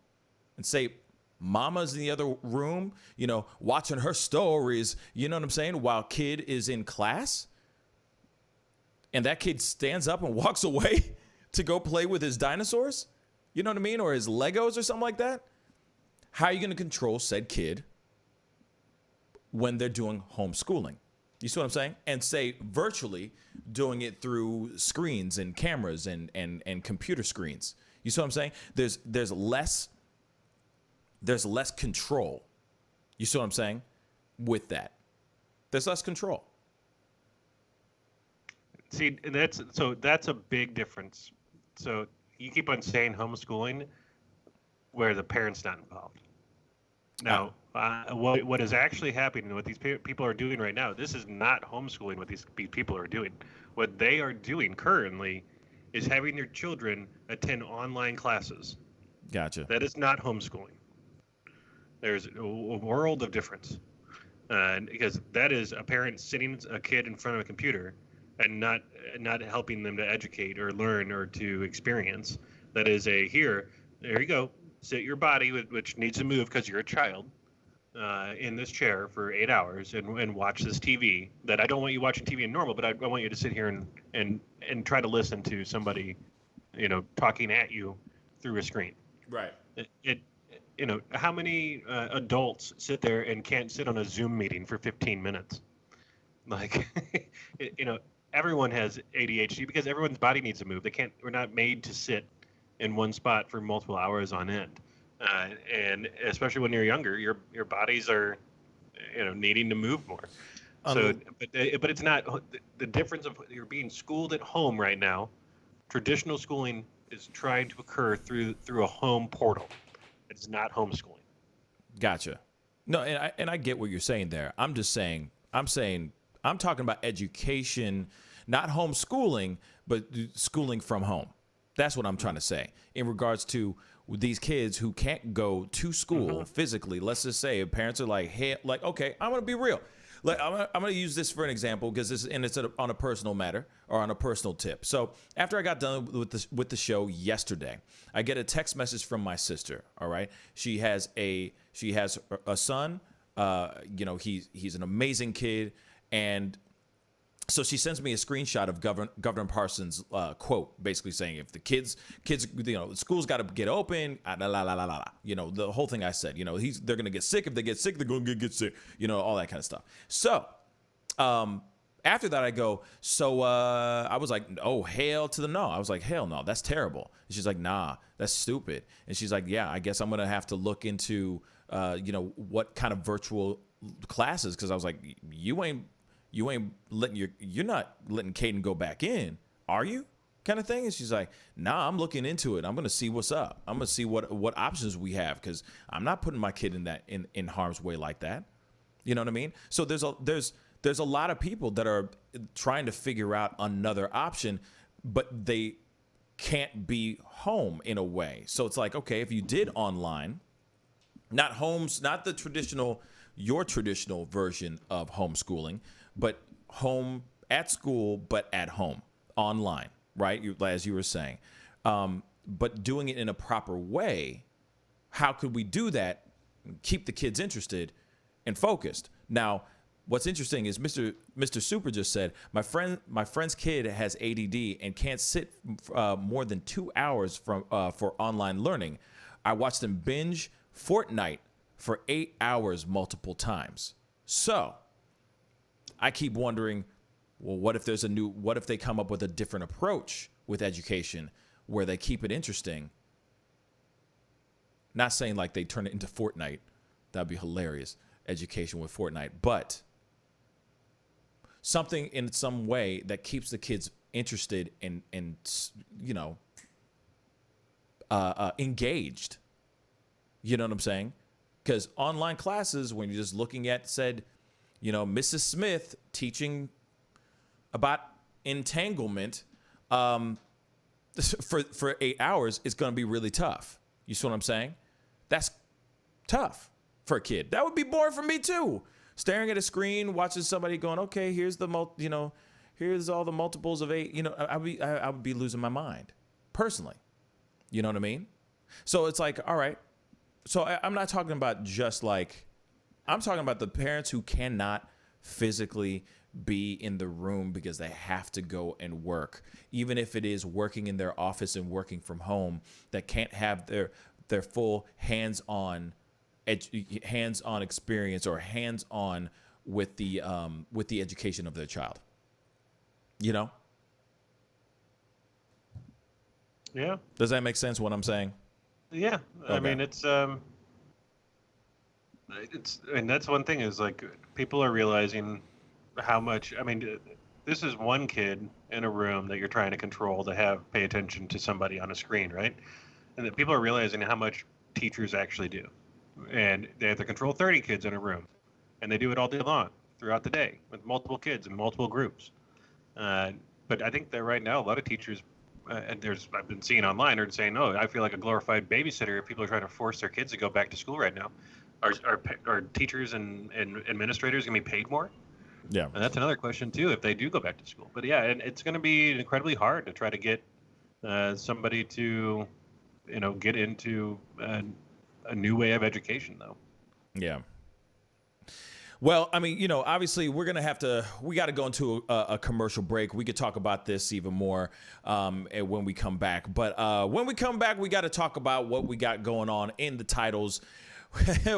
and say, Mama's in the other room, you know, watching her stories, you know what I'm saying, while kid is in class, and that kid stands up and walks away to go play with his dinosaurs, you know what I mean, or his Legos or something like that. How are you going to control said kid when they're doing homeschooling? You see what I'm saying? And say virtually doing it through screens and cameras and computer screens. You see what I'm saying? There's less control. You see what I'm saying? With that, there's less control. See, and that's a big difference. So you keep on saying homeschooling, where the parent's not involved. Now, what is actually happening, what these people are doing right now, this is not homeschooling. What these people are doing, what they are doing currently, is having their children attend online classes. Gotcha. That is not homeschooling. There's a world of difference, because that is a parent sitting a kid in front of a computer and not helping them to educate or learn or to experience. That is there you go, sit your body, which needs to move because you're a child, in this chair for 8 hours and watch this TV. That I don't want you watching TV in normal, but I want you to sit here and try to listen to somebody, you know, talking at you through a screen. Right. You know, how many adults sit there and can't sit on a Zoom meeting for 15 minutes? Like, you know, everyone has ADHD because everyone's body needs to move. We're not made to sit in one spot for multiple hours on end. And especially when you're younger, your bodies are, you know, needing to move more. So, but it's not the difference of you're being schooled at home right now. Traditional schooling is trying to occur through a home portal. It's not homeschooling. Gotcha. No, and I get what you're saying there. I'm talking about education, not homeschooling, but schooling from home. That's what I'm trying to say in regards to these kids who can't go to school physically. Let's just say parents are like, hey, like, okay, I'm going to be real. Like, I'm going to use this for an example because it's on a personal matter or on a personal tip. So after I got done with the show yesterday, I get a text message from my sister. All right, she has a son. You know, he's an amazing kid, and so she sends me a screenshot of Governor Parsons' quote, basically saying if the kids, you know, school's got to get open, you know, the whole thing I said, you know, they're going to get sick. If they get sick, they're going to get sick, you know, all that kind of stuff. So after that, I go, I was like, oh, hell to the no. I was like, hell no, that's terrible. And she's like, nah, that's stupid. And she's like, yeah, I guess I'm going to have to look into, you know, what kind of virtual classes, because I was like, you ain't you're not letting Caden go back in, are you? Kind of thing. And she's like, nah, I'm looking into it. I'm going to see what's up. I'm going to see what options we have, because I'm not putting my kid in harm's way like that. You know what I mean? So there's a lot of people that are trying to figure out another option, but they can't be home in a way. So it's like, okay, if you did online, not the your traditional version of homeschooling, but home at school, but at home, online, right? As you were saying. But doing it in a proper way, how could we do that, keep the kids interested and focused? Now, what's interesting is Mr. Super just said, my friend's kid has ADD and can't sit more than 2 hours for online learning. I watched him binge Fortnite for 8 hours multiple times. So I keep wondering, well, what if they come up with a different approach with education where they keep it interesting? Not saying like they turn it into Fortnite. That'd be hilarious. Education with Fortnite, but something in some way that keeps the kids interested and you know, engaged. You know what I'm saying? Because online classes, when you're just looking at said, You know, Mrs. Smith teaching about entanglement for 8 hours is going to be really tough. You see what I'm saying? That's tough for a kid. That would be boring for me too. Staring at a screen, watching somebody going, okay, here's here's all the multiples of 8. You know, I would be losing my mind personally. You know what I mean? So it's like, all right. So I'm not talking about just like, I'm talking about the parents who cannot physically be in the room because they have to go and work, even if it is working in their office and working from home, that can't have their full hands-on experience or hands-on with the education of their child. You know? Yeah. Does that make sense what I'm saying? Yeah. Okay. I mean, and that's one thing is like people are realizing how much, I mean, this is one kid in a room that you're trying to control to pay attention to somebody on a screen, right? And that people are realizing how much teachers actually do. And they have to control 30 kids in a room. And they do it all day long throughout the day with multiple kids in multiple groups. But I think that right now, a lot of teachers, and I've been seeing online, are saying, "Oh, I feel like a glorified babysitter." People are trying to force their kids to go back to school right now. Are teachers and administrators going to be paid more? Yeah, and that's another question too. If they do go back to school, but yeah, and it's going to be incredibly hard to try to get somebody to, get into a new way of education, though. Yeah. Well, I mean, obviously we got to go into a commercial break. We could talk about this even more when we come back. But when we come back, we got to talk about what we got going on in the titles.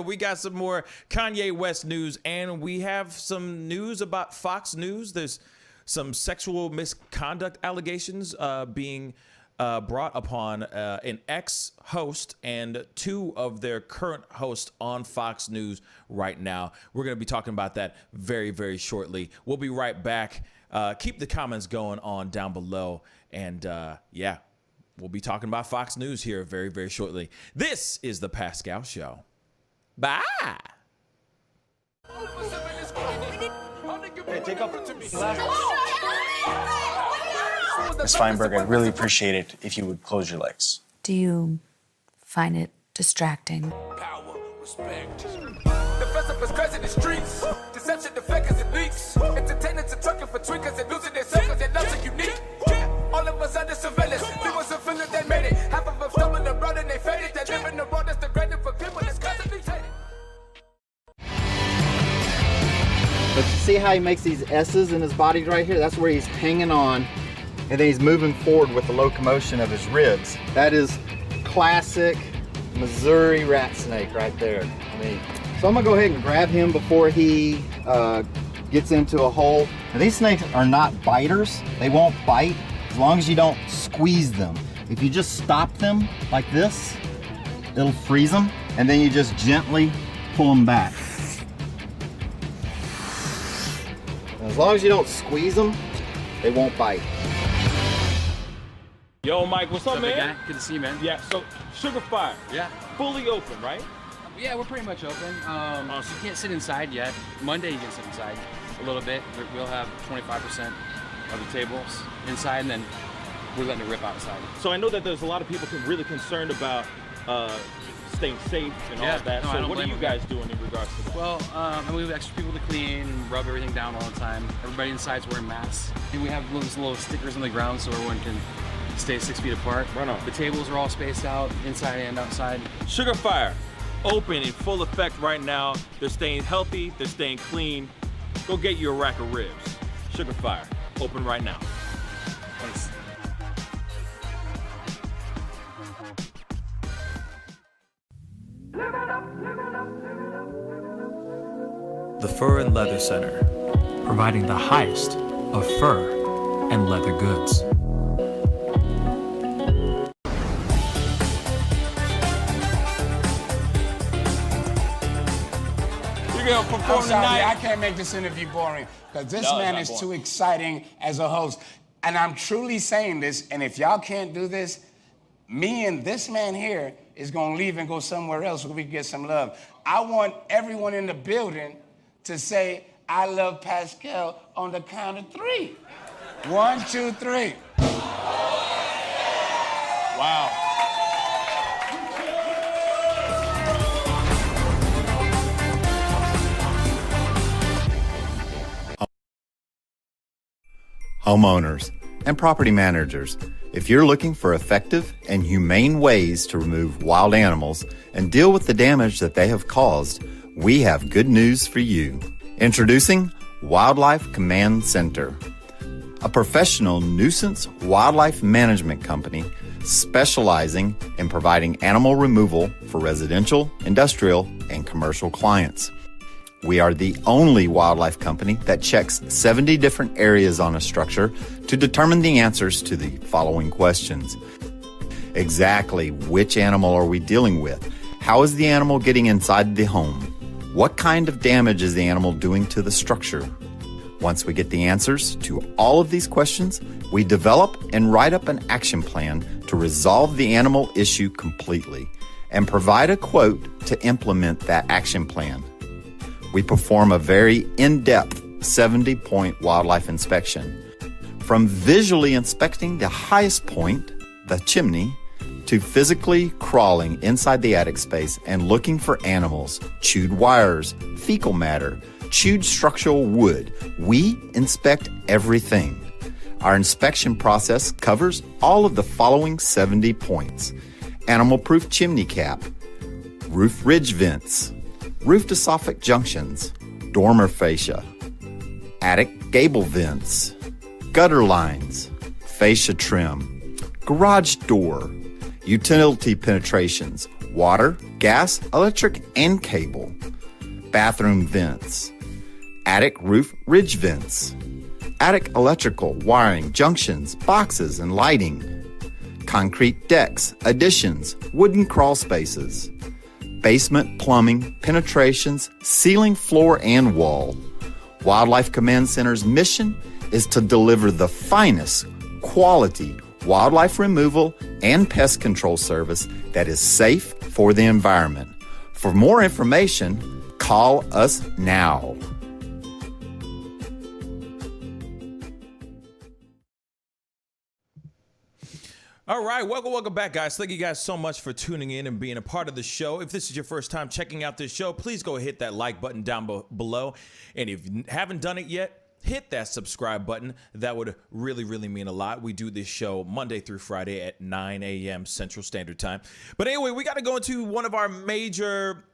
We got some more Kanye West news, and we have some news about Fox News. There's some sexual misconduct allegations being brought upon an ex-host and 2 of their current hosts on Fox News right now. We're going to be talking about that very, very shortly. We'll be right back. Keep the comments going on down below. And yeah, we'll be talking about Fox News here very, very shortly. This is The Pascal Show. Bye. Hey, take off to me. Ms. Feinberg, I'd really appreciate it if you would close your legs. Do you find it distracting? Power, respect. The festival is crazy in the streets. Deception, the fakers and leaks. Entertainers are trucking for tweakers and losing their self because their loves are unique. All of us under surveillance. There was a feeling that made it. Half of them stumbling around and they faded. They live in the world that's degraded for people that's constantly tainted. But you see how he makes these S's in his body right here? That's where he's hanging on. And then he's moving forward with the locomotion of his ribs. That is classic Missouri rat snake right there. So I'm gonna go ahead and grab him before he gets into a hole. Now, these snakes are not biters. They won't bite as long as you don't squeeze them. If you just stop them like this, it'll freeze them, and then you just gently pull them back. As long as you don't squeeze them, they won't bite. Yo, Mike, what's up, man? Guy? Good to see you, man. Yeah, so Sugar Fire. Yeah. Fully open, right? Yeah, we're pretty much open. You can't sit inside yet. Monday you can sit inside a little bit. We'll have 25% of the tables inside, and then we're letting it rip outside. So I know that there's a lot of people really concerned about staying safe and all of that. So what are you guys doing in regards to that? Well, we have extra people to clean and rub everything down all the time. Everybody inside's wearing masks. And we have those little stickers on the ground so everyone can stay 6 feet apart. Right on. The tables are all spaced out, inside and outside. Sugar Fire, open in full effect right now. They're staying healthy, they're staying clean. Go get you a rack of ribs. Sugar Fire, open right now. Thanks. The Fur and Leather Center, providing the highest of fur and leather goods. I'm sorry, I can't make this interview boring because this man is too exciting as a host. And I'm truly saying this, and if y'all can't do this, me and this man here is gonna leave and go somewhere else where we can get some love. I want everyone in the building to say, I love Pascal on the count of 3. 1, 2, 3. Wow. Homeowners and property managers, if you're looking for effective and humane ways to remove wild animals and deal with the damage that they have caused, we have good news for you. Introducing Wildlife Command Center, a professional nuisance wildlife management company specializing in providing animal removal for residential, industrial, and commercial clients. We are the only wildlife company that checks 70 different areas on a structure to determine the answers to the following questions. Exactly which animal are we dealing with? How is the animal getting inside the home? What kind of damage is the animal doing to the structure? Once we get the answers to all of these questions, we develop and write up an action plan to resolve the animal issue completely and provide a quote to implement that action plan. We perform a very in-depth 70-point wildlife inspection. From visually inspecting the highest point, the chimney, to physically crawling inside the attic space and looking for animals, chewed wires, fecal matter, chewed structural wood. We inspect everything. Our inspection process covers all of the following 70 points: animal-proof chimney cap, roof ridge vents, roof to soffit junctions, dormer fascia, attic gable vents, gutter lines, fascia trim, garage door, utility penetrations, water, gas, electric, and cable, bathroom vents, attic roof ridge vents, attic electrical, wiring, junctions, boxes, and lighting, concrete decks, additions, wooden crawl spaces, basement plumbing, penetrations, ceiling, floor, and wall. Wildlife Command Center's mission is to deliver the finest quality wildlife removal and pest control service that is safe for the environment. For more information, call us now. All right, welcome back, guys. Thank you guys so much for tuning in and being a part of the show. If this is your first time checking out this show, please go hit that like button down below. And if you haven't done it yet, hit that subscribe button. That would really, really mean a lot. We do this show Monday through Friday at 9 a.m. Central Standard Time. But anyway, we got to go into one of our major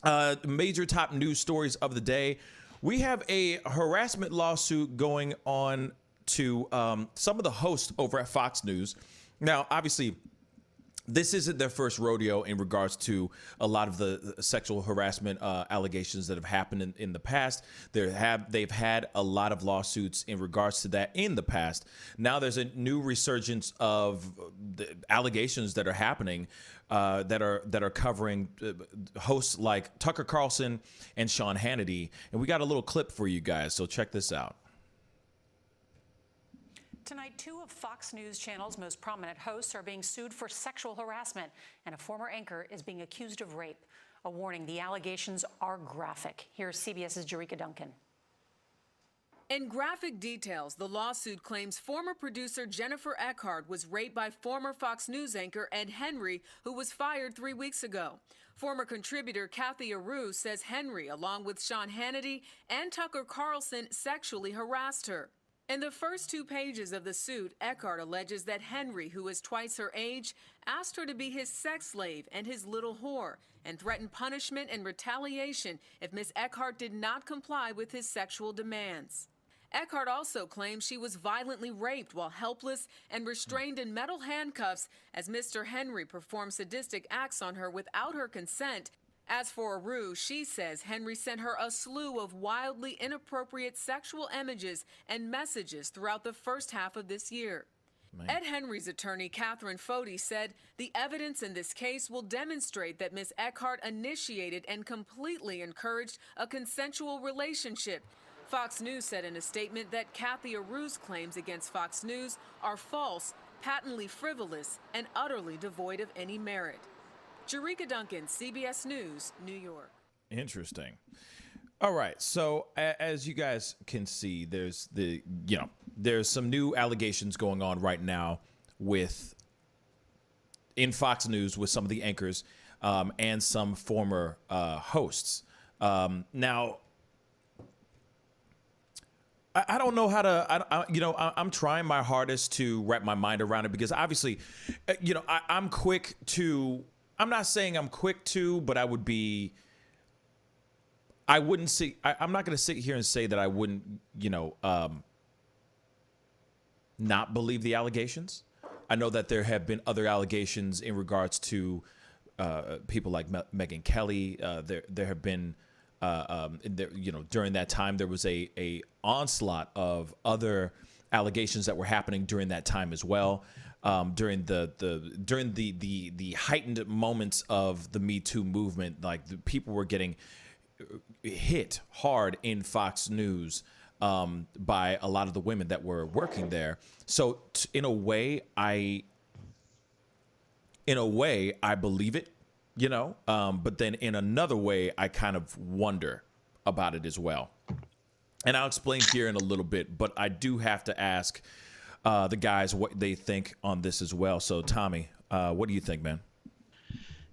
top news stories of the day. We have a harassment lawsuit going on to some of the hosts over at Fox News. Now, obviously, this isn't their first rodeo in regards to a lot of the sexual harassment allegations that have happened in the past. They've had a lot of lawsuits in regards to that in the past. Now there's a new resurgence of the allegations that are happening that are covering hosts like Tucker Carlson and Sean Hannity. And we got a little clip for you guys, so check this out. Tonight, 2 of Fox News Channel's most prominent hosts are being sued for sexual harassment, and a former anchor is being accused of rape. A warning, the allegations are graphic. Here's CBS's Jerika Duncan. In graphic details, the lawsuit claims former producer Jennifer Eckhart was raped by former Fox News anchor Ed Henry, who was fired 3 weeks ago. Former contributor Kathy Arue says Henry, along with Sean Hannity and Tucker Carlson, sexually harassed her. In the first 2 pages of the suit, Eckhart alleges that Henry, who is twice her age, asked her to be his sex slave and his little whore, and threatened punishment and retaliation if Miss Eckhart did not comply with his sexual demands. Eckhart also claims she was violently raped while helpless and restrained in metal handcuffs as Mr. Henry performed sadistic acts on her without her consent. As for Arue, she says Henry sent her a slew of wildly inappropriate sexual images and messages throughout the first half of this year. Man. Ed Henry's attorney, Catherine Foti, said the evidence in this case will demonstrate that Ms. Eckhart initiated and completely encouraged a consensual relationship. Fox News said in a statement that Kathy Arue's claims against Fox News are false, patently frivolous, and utterly devoid of any merit. Jerika Duncan, CBS News, New York. Interesting. All right. So as you guys can see, there's there's some new allegations going on right now in Fox News with some of the anchors and some former hosts. Now, I don't know how to, I'm trying my hardest to wrap my mind around it because obviously, I'm quick to, I'm not saying I'm quick to, but I'm not going to sit here and say that I wouldn't, not believe the allegations. I know that there have been other allegations in regards to people like Megyn Kelly. There have been, during that time, there was a onslaught of other allegations that were happening during that time as well. During the heightened moments of the Me Too movement, like the people were getting hit hard in Fox News by a lot of the women that were working there. So in a way, I believe it, but then in another way, I kind of wonder about it as well. And I'll explain here in a little bit, but I do have to ask the guys what they think on this as well. So Tommy, what do you think, man?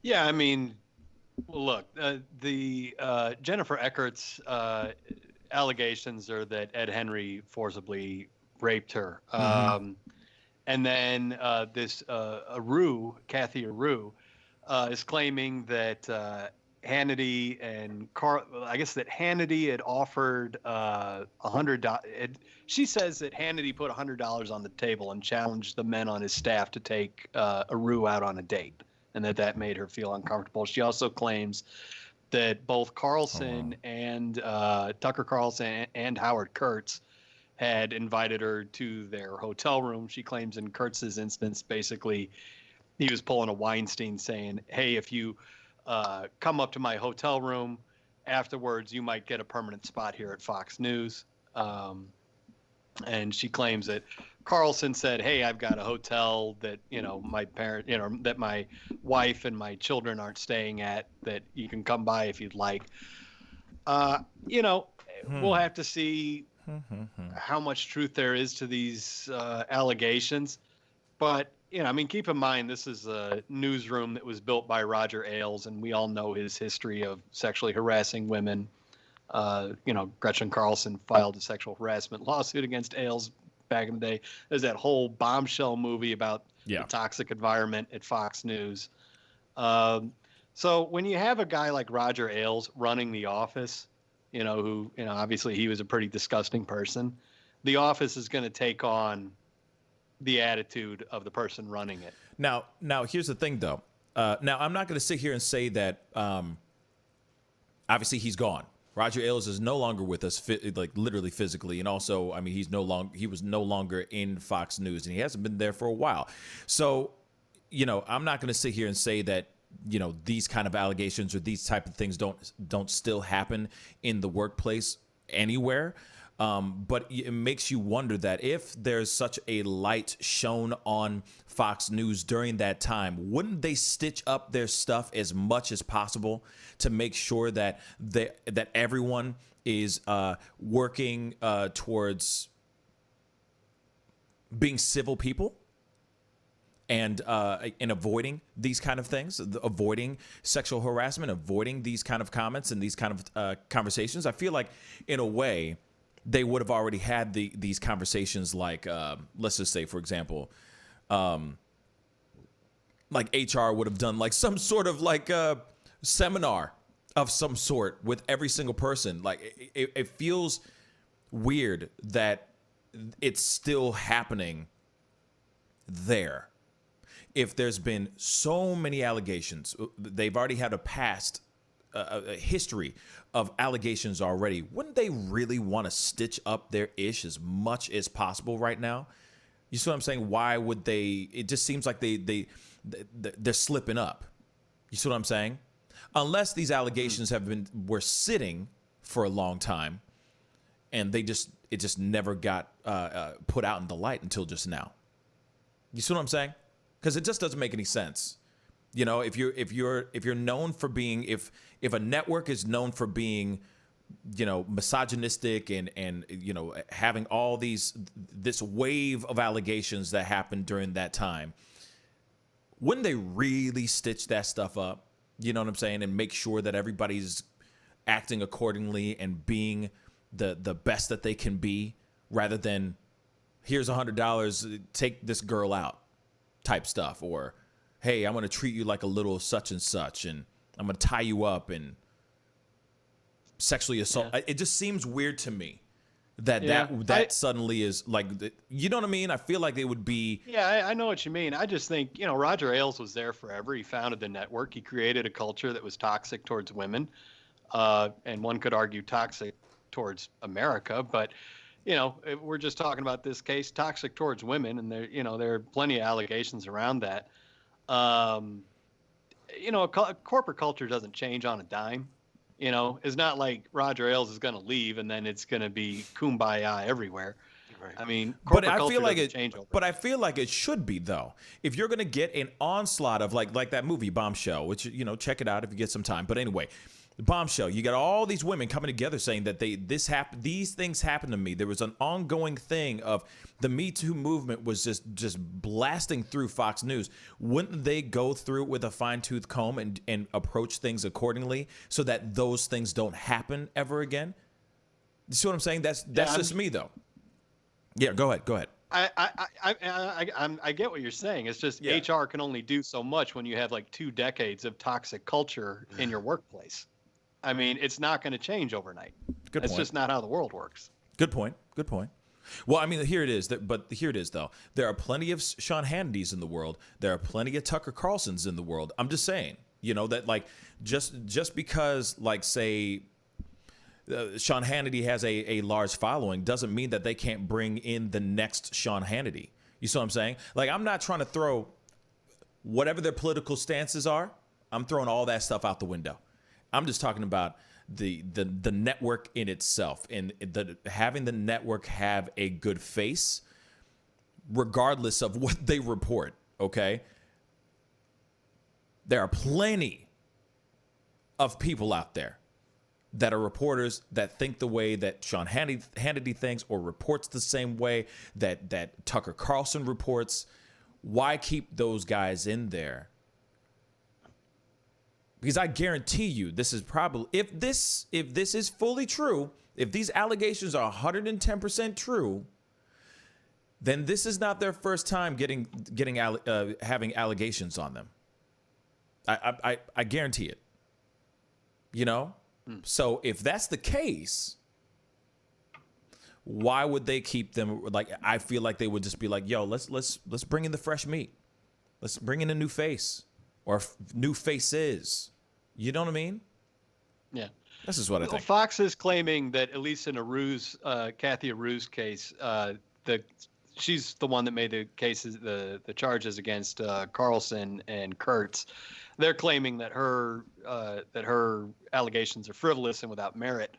Yeah, I mean, well, look, the Jennifer Eckert's allegations are that Ed Henry forcibly raped her. And then this Kathy Aru, is claiming that Hannity and that Hannity had offered $100. She says that Hannity put $100 on the table and challenged the men on his staff to take Aru out on a date, and that made her feel uncomfortable. She also claims that both Carlson and Tucker Carlson and Howard Kurtz had invited her to their hotel room. She claims in Kurtz's instance, basically, he was pulling a Weinstein saying, hey, if you come up to my hotel room afterwards, you might get a permanent spot here at Fox News. And she claims that Carlson said, hey, I've got a hotel that, that my wife and my children aren't staying at, that you can come by if you'd like. We'll have to see how much truth there is to these allegations. But, keep in mind, this is a newsroom that was built by Roger Ailes, and we all know his history of sexually harassing women. Gretchen Carlson filed a sexual harassment lawsuit against Ailes back in the day. There's that whole Bombshell movie about the toxic environment at Fox News. So when you have a guy like Roger Ailes running the office, who, obviously he was a pretty disgusting person, the office is going to take on the attitude of the person running it. Now here's the thing, though. Now, I'm not going to sit here and say that obviously he's gone. Roger Ailes is no longer with us, literally physically, and also, he was no longer in Fox News, and he hasn't been there for a while. So, I'm not going to sit here and say that these kind of allegations or these type of things don't still happen in the workplace anywhere. But it makes you wonder that if there's such a light shown on Fox News during that time, wouldn't they stitch up their stuff as much as possible to make sure that that everyone is working towards being civil people and avoiding these kind of things, avoiding sexual harassment, avoiding these kind of comments and these kind of conversations? I feel like, in a way, they would have already had these conversations, like, let's just say, for example, like HR would have done like some sort of like seminar of some sort with every single person. Like it feels weird that it's still happening there. If there's been so many allegations, they've already had a history of allegations already. Wouldn't they really want to stitch up their ish as much as possible right now? You see what I'm saying? Why would they? It just seems like they're slipping up. You see what I'm saying? Unless these allegations were sitting for a long time, and it just never got put out in the light until just now. You see what I'm saying? Because it just doesn't make any sense. If you're known for being, if a network is known for being misogynistic and having all this wave of allegations that happened during that time, wouldn't they really stitch that stuff up? You know what I'm saying? And make sure that everybody's acting accordingly and being the best that they can be, rather than here's $100, take this girl out type stuff, or hey, I'm going to treat you like a little such and such, and I'm going to tie you up and sexually assault. Yeah. It just seems weird to me that suddenly is like, you know what I mean? I feel like they would be. Yeah, I know what you mean. I just think, Roger Ailes was there forever. He founded the network. He created a culture that was toxic towards women. And one could argue toxic towards America, but if we're just talking about this case, toxic towards women, and there are plenty of allegations around that. Corporate culture doesn't change on a dime. It's not like Roger Ailes is going to leave and then it's going to be kumbaya everywhere. Right. I mean, corporate culture doesn't change over. But I feel like it should be, though. If you're going to get an onslaught of like that movie Bombshell, which check it out if you get some time. But anyway, Bombshell, you got all these women coming together saying that these things happened to me. There was an ongoing thing of the Me Too movement was just blasting through Fox News. Wouldn't they go through it with a fine-tooth comb and approach things accordingly so that those things don't happen ever again? You see what I'm saying? That's just me, though. Yeah, go ahead. I get what you're saying. It's just HR can only do so much when you have like 2 decades of toxic culture in your workplace. I mean, it's not going to change overnight. It's just not how the world works. Good point. Well, I mean, here it is, though. There are plenty of Sean Hannitys in the world. There are plenty of Tucker Carlsons in the world. I'm just saying, that like just because, like, say, Sean Hannity has a large following doesn't mean that they can't bring in the next Sean Hannity. You see what I'm saying? Like, I'm not trying to throw whatever their political stances are. I'm throwing all that stuff out the window. I'm just talking about the network in itself, and having the network have a good face, regardless of what they report. Okay, there are plenty of people out there that are reporters that think the way that Sean Hannity thinks, or reports the same way that Tucker Carlson reports. Why keep those guys in there? Because I guarantee you, this is probably, if this is fully true, if these allegations are 110% true, then this is not their first time having allegations on them. I guarantee it. So if that's the case, why would they keep them? Like, I feel like they would just be like, yo, let's bring in the fresh meat. Let's bring in a new face or new faces. You know what I mean? Yeah. This is what I think. Fox is claiming that, at least in Kathy Aroo's case, she's the one that made the cases, the charges against Carlson and Kurtz. They're claiming that her allegations are frivolous and without merit.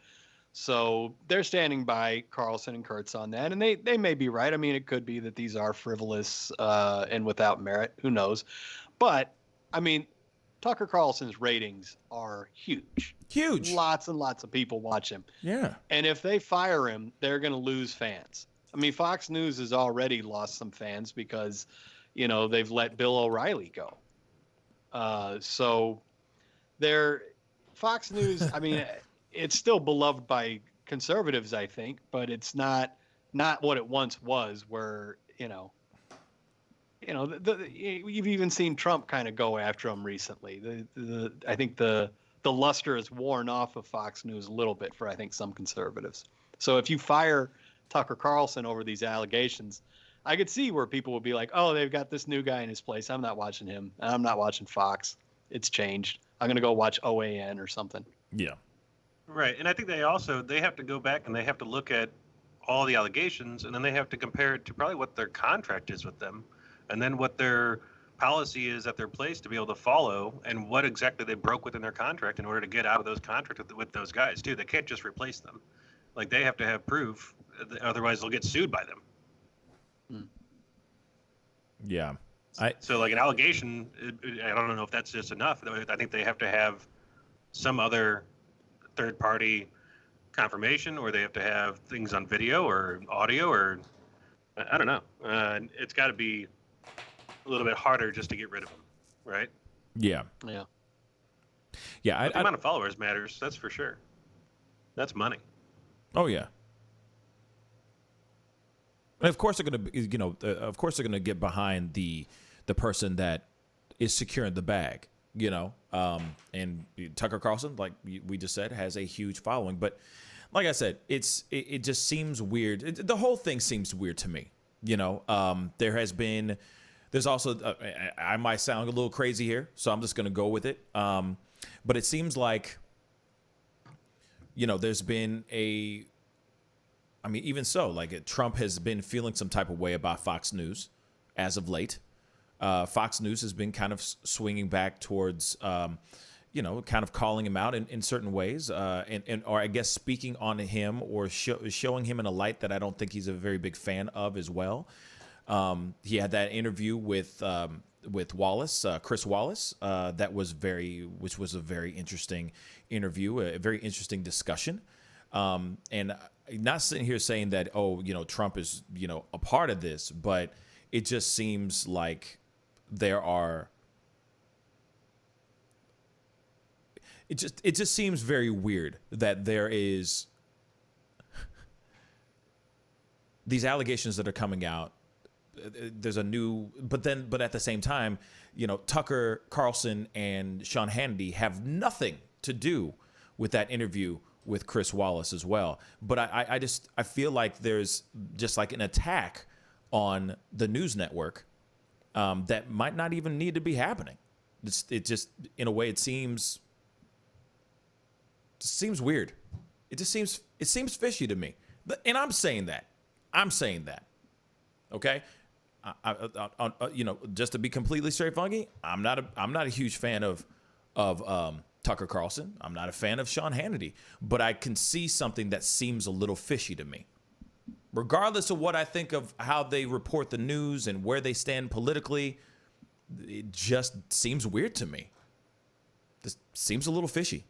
So they're standing by Carlson and Kurtz on that, and they may be right. I mean, it could be that these are frivolous and without merit. Who knows? But I mean, Tucker Carlson's ratings are huge. Huge. Lots and lots of people watch him. Yeah. And if they fire him, they're going to lose fans. I mean, Fox News has already lost some fans because, they've let Bill O'Reilly go. So Fox News, I mean, it's still beloved by conservatives, I think, but it's not what it once was, where, you've even seen Trump kind of go after him recently. I think the luster has worn off of Fox News a little bit for, I think, some conservatives. So if you fire Tucker Carlson over these allegations, I could see where people would be like, oh, they've got this new guy in his place. I'm not watching him. I'm not watching Fox. It's changed. I'm going to go watch OAN or something. Yeah. Right. And I think they have to go back and they have to look at all the allegations, and then they have to compare it to probably what their contract is with them, and then what their policy is at their place to be able to follow, and what exactly they broke within their contract in order to get out of those contracts with those guys too. They can't just replace them. Like, they have to have proof, otherwise they'll get sued by them. Yeah. So like an allegation, I don't know if that's just enough. I think they have to have some other third party confirmation, or they have to have things on video or audio, or I don't know. It's got to be a little bit harder just to get rid of them, right? Yeah. Yeah. Yeah. But the amount of followers matters. That's for sure. That's money. Oh yeah. And of course they're going to, of course they're going to get behind the person that is securing the bag, and Tucker Carlson, like we just said, has a huge following. But like I said, it just seems weird. The whole thing seems weird to me. There's also, I might sound a little crazy here, so I'm just going to go with it. But it seems like, there's been even so, like Trump has been feeling some type of way about Fox News as of late. Fox News has been kind of swinging back towards, kind of calling him out in certain ways, or I guess speaking on him or showing him in a light that I don't think he's a very big fan of as well. He had that interview with Wallace, Chris Wallace, which was a very interesting interview, a very interesting discussion. And not sitting here saying that, Trump is, a part of this, but it just seems like it just seems very weird that there is these allegations that are coming out. There's but at the same time, Tucker Carlson and Sean Hannity have nothing to do with that interview with Chris Wallace as well. But I feel like there's just like an attack on the news network that might not even need to be happening. It just, in a way, it seems weird. It seems fishy to me. And I'm saying that. Okay. Just to be completely straight funky, I'm not a huge fan of Tucker Carlson. I'm not a fan of Sean Hannity, but I can see something that seems a little fishy to me. Regardless of what I think of how they report the news and where they stand politically, it just seems weird to me. This seems a little fishy.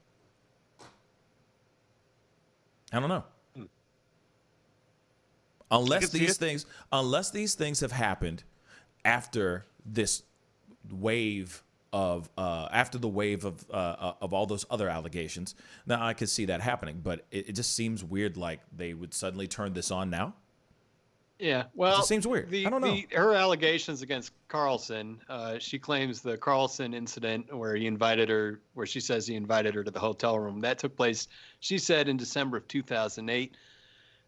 I don't know. Unless these things have happened after this wave of after the wave of all those other allegations, now I could see that happening. But it just seems weird, like they would suddenly turn this on now. Yeah, well, it seems weird. I don't know. Her allegations against Carlson, she claims the Carlson incident where she says he invited her to the hotel room, that took place, she said, in December of 2008.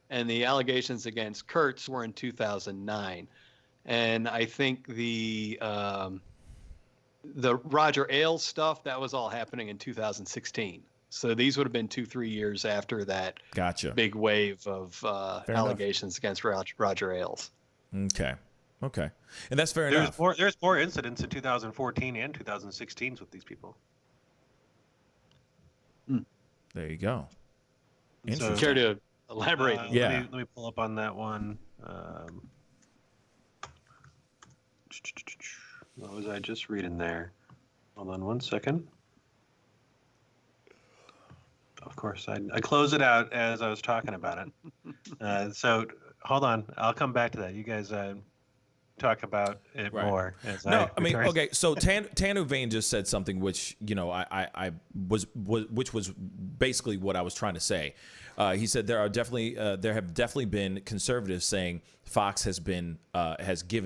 And the allegations against Kurtz were in 2009. And I think the Roger Ailes stuff, that was all happening in 2016. So these would have been 2-3 years after that big wave of allegations against Roger Ailes. Okay. And that's fair enough. There's more incidents in 2014 and 2016 with these people. There you go. Interesting. Care to elaborate? Let me pull up on that one. What was I just reading there? Hold on one second. Of course, I closed it out as I was talking about it. So hold on, I'll come back to that. You guys talk about it more. Okay. So Tanu Vane just said something which which was basically what I was trying to say. He said there have definitely been conservatives saying Fox has given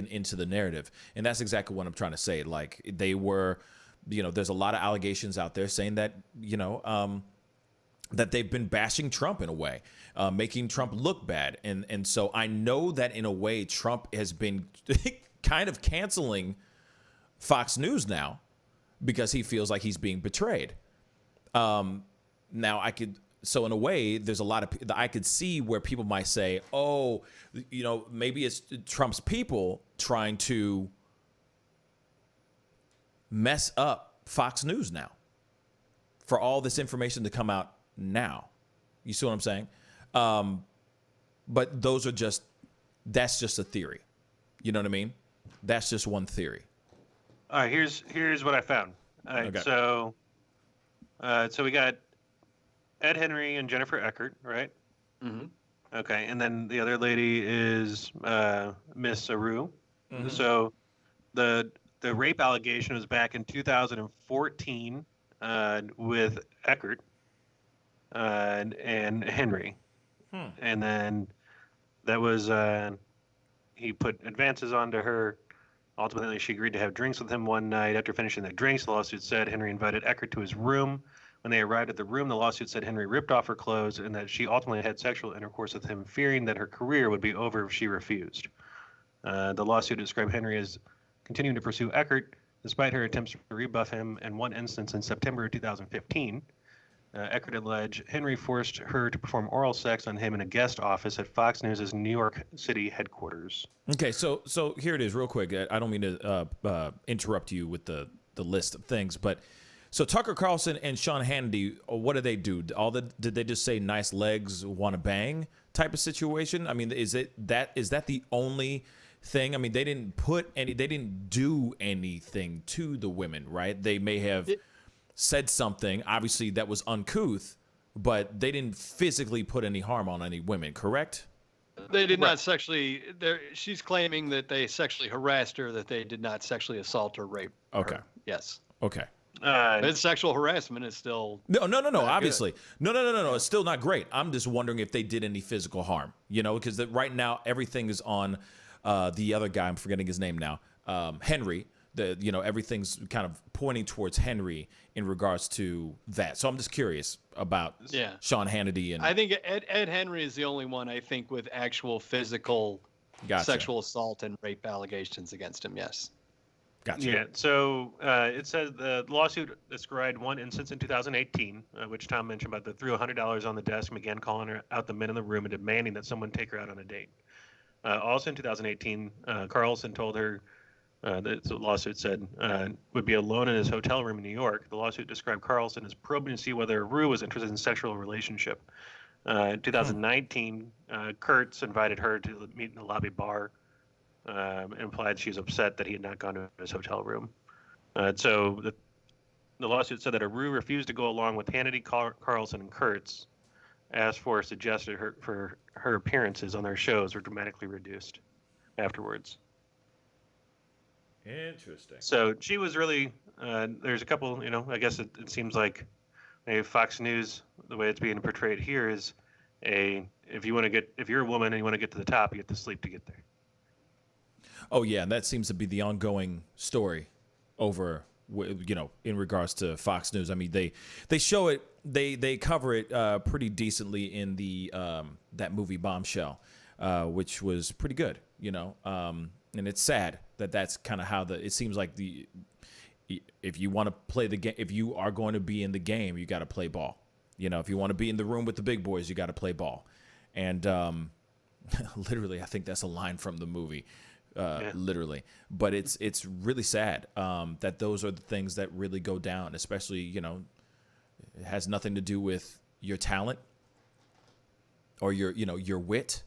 into the narrative, and that's exactly what I'm trying to say. Like they were, there's a lot of allegations out there saying that that they've been bashing Trump in a way, making Trump look bad, and so I know that in a way Trump has been kind of canceling Fox News now because he feels like he's being betrayed. So in a way, there's a lot of I could see where people might say, "Oh, maybe it's Trump's people trying to mess up Fox News now for all this information to come out now." You see what I'm saying? But that's just a theory. You know what I mean? That's just one theory. All right, here's what I found. All right, okay. So we got Ed Henry and Jennifer Eckert, right? Mm-hmm. Okay, and then the other lady is Miss Aru. Mhm. So the rape allegation was back in 2014 with Eckert and Henry, and then that was he put advances onto her. Ultimately, she agreed to have drinks with him one night. After finishing the drinks, the lawsuit said Henry invited Eckert to his room. When they arrived at the room, the lawsuit said Henry ripped off her clothes and that she ultimately had sexual intercourse with him, fearing that her career would be over if she refused. The lawsuit described Henry as continuing to pursue Eckert, despite her attempts to rebuff him. In one instance in September of 2015, Eckert alleged Henry forced her to perform oral sex on him in a guest office at Fox News' New York City headquarters. Okay, so here it is, real quick. I don't mean to interrupt you with the list of things, but so Tucker Carlson and Sean Hannity, what do they do? Did they just say nice legs, want to bang type of situation? I mean, is that the only thing? I mean, they didn't do anything to the women, right? They may have said something, obviously, that was uncouth, but they didn't physically put any harm on any women, correct? They did not sexually. She's claiming that they sexually harassed her, that they did not sexually assault or rape. Okay. Her. Yes. Okay. But sexual harassment is still No. Obviously, good. No. It's still not great. I'm just wondering if they did any physical harm. Because right now everything is on the other guy. I'm forgetting his name now. Henry. Everything's kind of pointing towards Henry in regards to that. So I'm just curious about Sean Hannity and. I think Ed Henry is the only one I think with actual physical sexual assault and rape allegations against him. Yes. Gotcha. Yeah, so it says the lawsuit described one instance in 2018, which Tom mentioned about threw $100 on the desk and began calling out the men in the room and demanding that someone take her out on a date. Also in 2018, Carlson told her, the lawsuit said, would be alone in his hotel room in New York. The lawsuit described Carlson as probing to see whether Rue was interested in sexual relationship. In 2019, Kurtz invited her to meet in the lobby bar. Implied she was upset that he had not gone to his hotel room. So the lawsuit said that Aru refused to go along with Hannity, Carlson, and Kurtz, asked for suggested her appearances on their shows were dramatically reduced afterwards. Interesting. So she was really, there's a couple, I guess it seems like maybe Fox News, the way it's being portrayed here is if you're a woman and you want to get to the top, you have to sleep to get there. Oh yeah, and that seems to be the ongoing story over, in regards to Fox News. I mean, they show it, they cover it pretty decently in the that movie Bombshell, which was pretty good, and it's sad that that's kind of how it seems like if you want to play the game, if you are going to be in the game, you got to play ball. If you want to be in the room with the big boys, you got to play ball. And literally, I think that's a line from the movie. Literally, but it's really sad that those are the things that really go down, especially it has nothing to do with your talent or your wit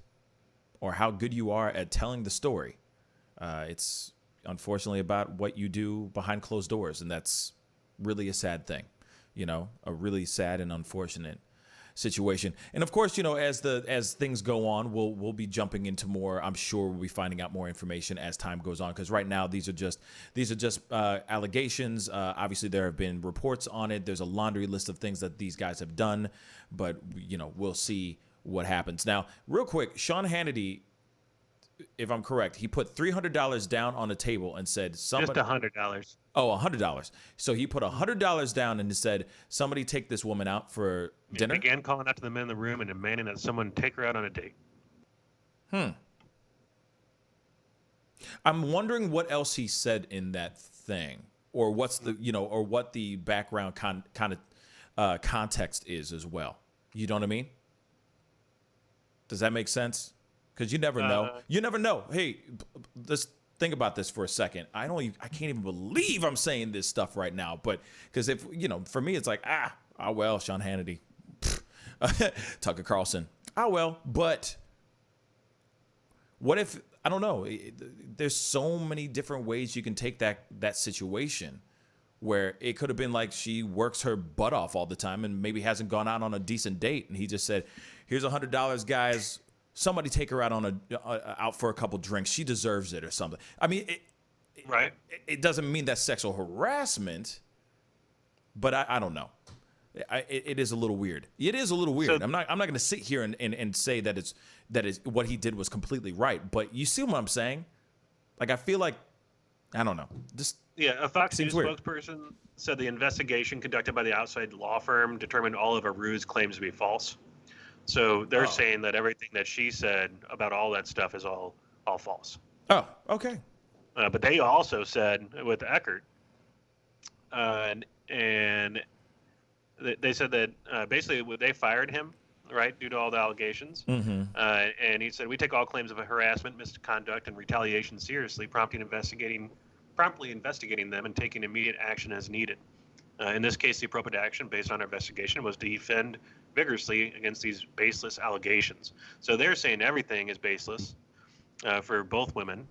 or how good you are at telling the story. It's unfortunately about what you do behind closed doors, and that's really a sad thing, a really sad and unfortunate situation. And of course, as things go on, we'll be jumping into more. I'm sure we'll be finding out more information as time goes on, because right now these are just allegations. Obviously, there have been reports on it. There's a laundry list of things that these guys have done, but we'll see what happens. Now, real quick, Sean Hannity, if I'm correct, he put $300 down on the table and said, "Somebody." Just $100. Oh, $100. So he put $100 down and said, "Somebody take this woman out for dinner." He began calling out to the men in the room and demanding that someone take her out on a date. I'm wondering what else he said in that thing, or what's the or what the background kind of context is as well. You know what I mean? Does that make sense? Because you never know. You never know. Hey, let's think about this for a second. I can't even believe I'm saying this stuff right now. But because if for me, it's like well, Sean Hannity, Tucker Carlson, well. But what if I don't know? There's so many different ways you can take that situation. where it could have been like she works her butt off all the time and maybe hasn't gone out on a decent date, and he just said, "Here's $100, guys. Somebody take her out on out for a couple drinks. She deserves it," or something. I mean, it doesn't mean that's sexual harassment, but I don't know. It is a little weird. It is a little weird. So, I'm not going to sit here and say that it's what he did was completely right. But you see what I'm saying? Like, I feel like, I don't know. Just a Fox News weird. spokesperson said the investigation conducted by the outside law firm determined all of Aru's claims to be false. So they're saying that everything that she said about all that stuff is all false. Oh, okay. But they also said with Eckert, and they said that basically they fired him, right, due to all the allegations. And he said, "We take all claims of harassment, misconduct, and retaliation seriously, promptly investigating them and taking immediate action as needed. In this case, the appropriate action based on our investigation was to defend vigorously against these baseless allegations." So they're saying everything is baseless for both women.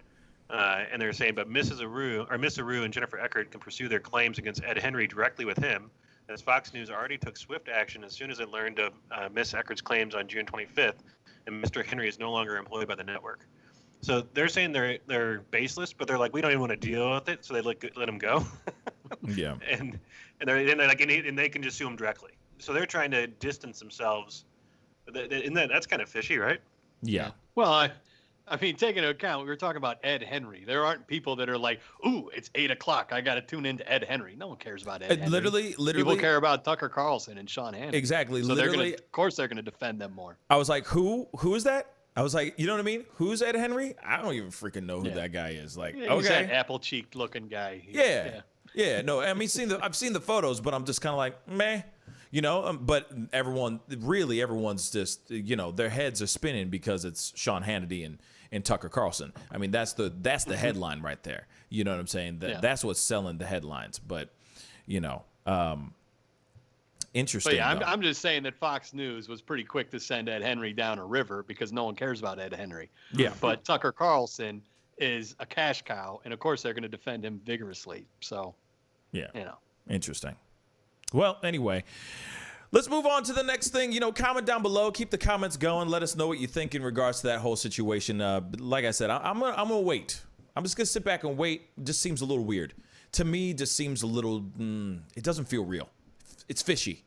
And they're saying, but Miss Aru and Jennifer Eckert can pursue their claims against Ed Henry directly with him, as Fox News already took swift action as soon as it learned of Miss Eckert's claims on June 25th, and Mr. Henry is no longer employed by the network. So they're saying they're baseless, but they're like, we don't even want to deal with it, so they let him go. Yeah. And they can just sue him directly. So they're trying to distance themselves. That's kind of fishy, right? Yeah. Well, I mean, take into account, we were talking about Ed Henry. There aren't people that are like, ooh, it's 8 o'clock. I got to tune into Ed Henry. No one cares about Ed Henry. Literally. People care about Tucker Carlson and Sean Hannity. Exactly. So literally. of course they're going to defend them more. I was like, who is that? I was like, you know what I mean? Who's Ed Henry? I don't even freaking know who that guy is. Like, He's okay. that apple-cheeked looking guy. Yeah. No, I mean, I've seen the photos, but I'm just kind of like, meh. You know, but everyone's just, their heads are spinning because it's Sean Hannity and Tucker Carlson. I mean, that's the headline right there. You know what I'm saying? That's what's selling the headlines. But, interesting. But I'm just saying that Fox News was pretty quick to send Ed Henry down a river because no one cares about Ed Henry. Yeah. But Tucker Carlson is a cash cow, and of course they're going to defend him vigorously. So, Interesting. Well, anyway, let's move on to the next thing. Comment down below. Keep the comments going. Let us know what you think in regards to that whole situation. Like I said, I'm gonna wait. I'm just gonna sit back and wait. It just seems a little weird to me. It just seems a little. It doesn't feel real. It's fishy,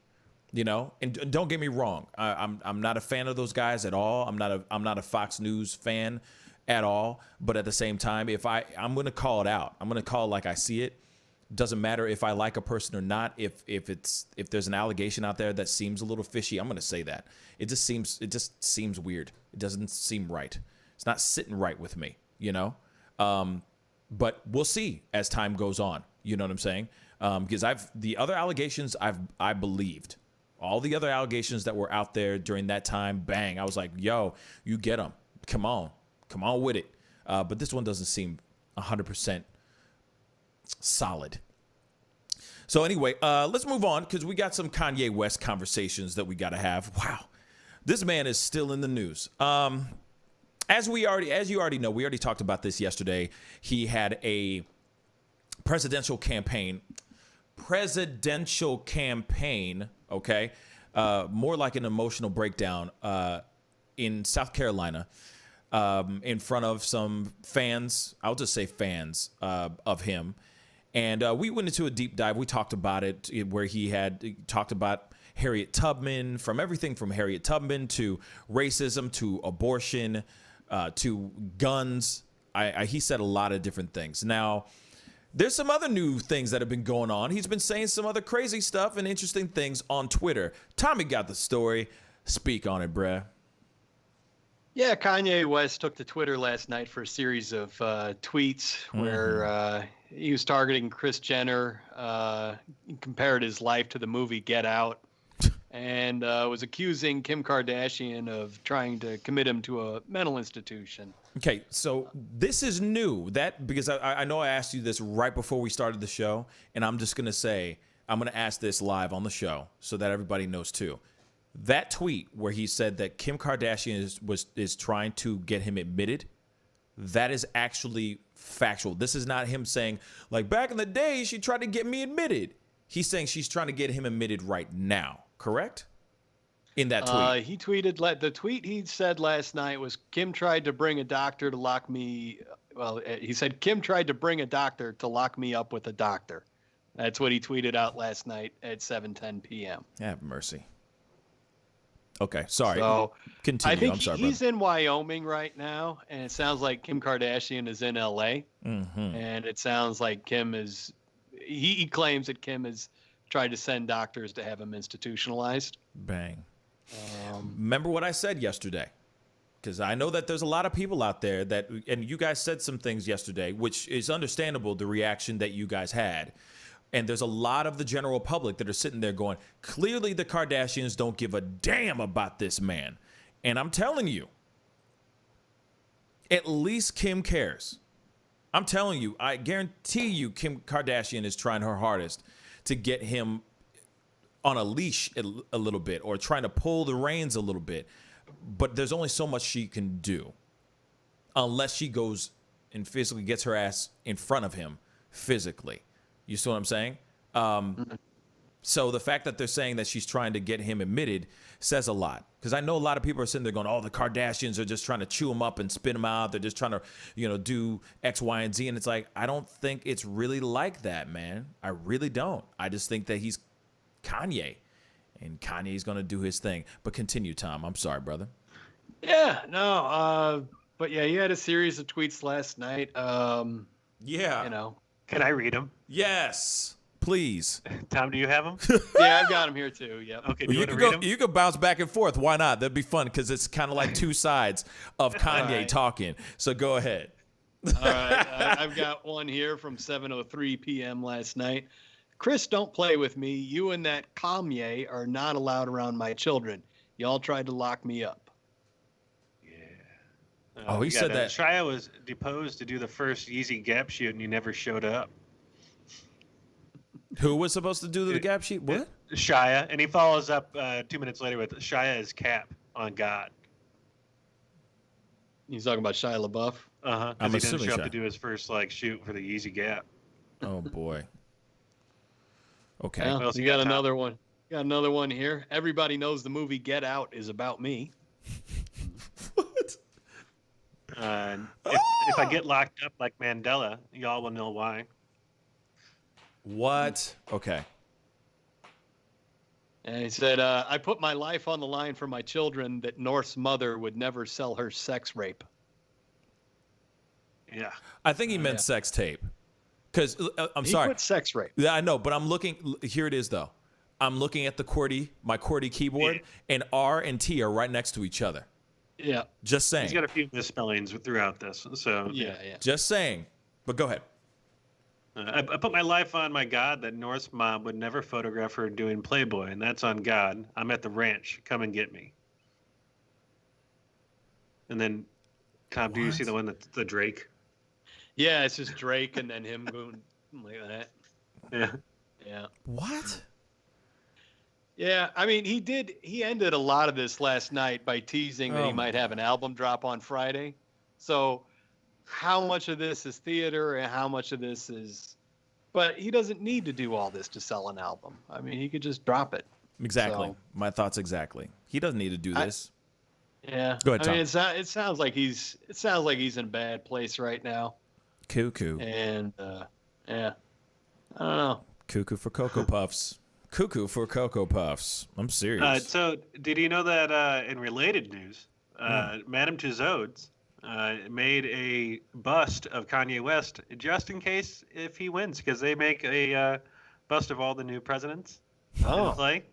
And don't get me wrong. I'm not a fan of those guys at all. I'm not a Fox News fan at all. But at the same time, I'm gonna call it out. I'm gonna call it like I see it. Doesn't matter if I like a person or not. If there's an allegation out there that seems a little fishy, I'm going to say that. It just seems weird. It doesn't seem right. It's not sitting right with me, But we'll see as time goes on. You know what I'm saying? Because the other allegations I believed. All the other allegations that were out there during that time, bang, I was like, yo, you get them. Come on with it. But this one doesn't seem 100% solid. So anyway, let's move on because we got some Kanye West conversations that we got to have. Wow, this man is still in the news. As you already know, we already talked about this yesterday. He had a presidential campaign. Okay, more like an emotional breakdown in South Carolina. In front of some fans, I'll just say fans of him. And we went into a deep dive. We talked about it where he talked about Harriet Tubman, from everything from Harriet Tubman to racism to abortion to guns. He said a lot of different things. Now, there's some other new things that have been going on. He's been saying some other crazy stuff and interesting things on Twitter. Tommy got the story. Speak on it, bruh. Yeah, Kanye West took to Twitter last night for a series of tweets where he was targeting Kris Jenner, compared his life to the movie Get Out, and was accusing Kim Kardashian of trying to commit him to a mental institution. Okay, so this is new. Because I know I asked you this right before we started the show, and I'm just going to say, I'm going to ask this live on the show so that everybody knows too. That tweet where he said that Kim Kardashian is trying to get him admitted, that is actually factual. This is not him saying, like, back in the day, she tried to get me admitted. He's saying she's trying to get him admitted right now, correct? In that tweet. He tweeted, the tweet he said last night was, Kim tried to bring a doctor to lock me. Well, he said, Kim tried to bring a doctor to lock me up with a doctor. That's what he tweeted out last night at 7:10 p.m. Have mercy. Okay, sorry. So, continue. I think I'm sorry, he's brother. in Wyoming right now, and it sounds like Kim Kardashian is in L.A. Mm-hmm. And it sounds like Kim is. He claims that Kim has tried to send doctors to have him institutionalized. Bang. Remember what I said yesterday? Because I know that there's a lot of people out there that, and you guys said some things yesterday, which is understandable, the reaction that you guys had. And there's a lot of the general public that are sitting there going, clearly the Kardashians don't give a damn about this man. And I'm telling you, at least Kim cares. I'm telling you, I guarantee you Kim Kardashian is trying her hardest to get him on a leash a little bit, or trying to pull the reins a little bit. But there's only so much she can do unless she goes and physically gets her ass in front of him physically. You see what I'm saying? So the fact that they're saying that she's trying to get him admitted says a lot. Because I know a lot of people are sitting there going, oh, the Kardashians are just trying to chew him up and spit him out. They're just trying to, do X, Y, and Z. And it's like, I don't think it's really like that, man. I really don't. I just think that he's Kanye. And Kanye's going to do his thing. But continue, Tom. I'm sorry, brother. Yeah, no. But yeah, he had a series of tweets last night. Yeah. Can I read them? Yes, please. Tom, do you have them? Yeah, I've got him here too. Yep. Okay, do you You want to can read go. them? You can bounce back and forth. Why not? That'd be fun because it's kind of like two sides of Kanye talking. So go ahead. All right. I've got one here from 7:03 p.m. last night. Chris, don't play with me. You and that Kanye are not allowed around my children. Y'all tried to lock me up. Oh, he said that. Shia was deposed to do the first Yeezy Gap shoot, and he never showed up. Who was supposed to do the Gap sheet? What? Shia, and he follows up 2 minutes later with Shia is cap on God. He's talking about Shia LaBeouf. Uh-huh. I'm Because he didn't assuming show up Shia. to do his first shoot for the Yeezy Gap. Oh boy. Okay. Yeah, What else you you got got, Tom? another one. Got another one here. Everybody knows the movie Get Out is about me. If I get locked up like Mandela, y'all will know why. What? Okay. And he said, I put my life on the line for my children that North's mother would never sell her sex rape. Yeah. I think he meant sex tape. Because I'm He sorry. put sex rape. Yeah, I know, but I'm looking. Here it is, though. I'm looking at my QWERTY keyboard, and R and T are right next to each other. Yeah. Just saying. He's got a few misspellings throughout this. So Yeah. Just saying. But go ahead. I put my life on my God that North's mom would never photograph her doing Playboy, and that's on God. I'm at the ranch. Come and get me. And then, Tom, do you see the one that's the Drake? Yeah, it's just Drake and then him going like that. Yeah. Yeah. What? Yeah, I mean, he ended a lot of this last night by teasing that he might have an album drop on Friday. So how much of this is theater and how much of this is, but he doesn't need to do all this to sell an album. I mean, he could just drop it. Exactly. So, My thoughts exactly. He doesn't need to do this. yeah. Go ahead, Tom. I mean, it sounds like he's in a bad place right now. Cuckoo. And yeah. I don't know. Cuckoo for Cocoa Puffs. Cuckoo for Cocoa Puffs. I'm serious. So, did you know that in related news, Madame Tussauds made a bust of Kanye West just in case if he wins, because they make a bust of all the new presidents in play.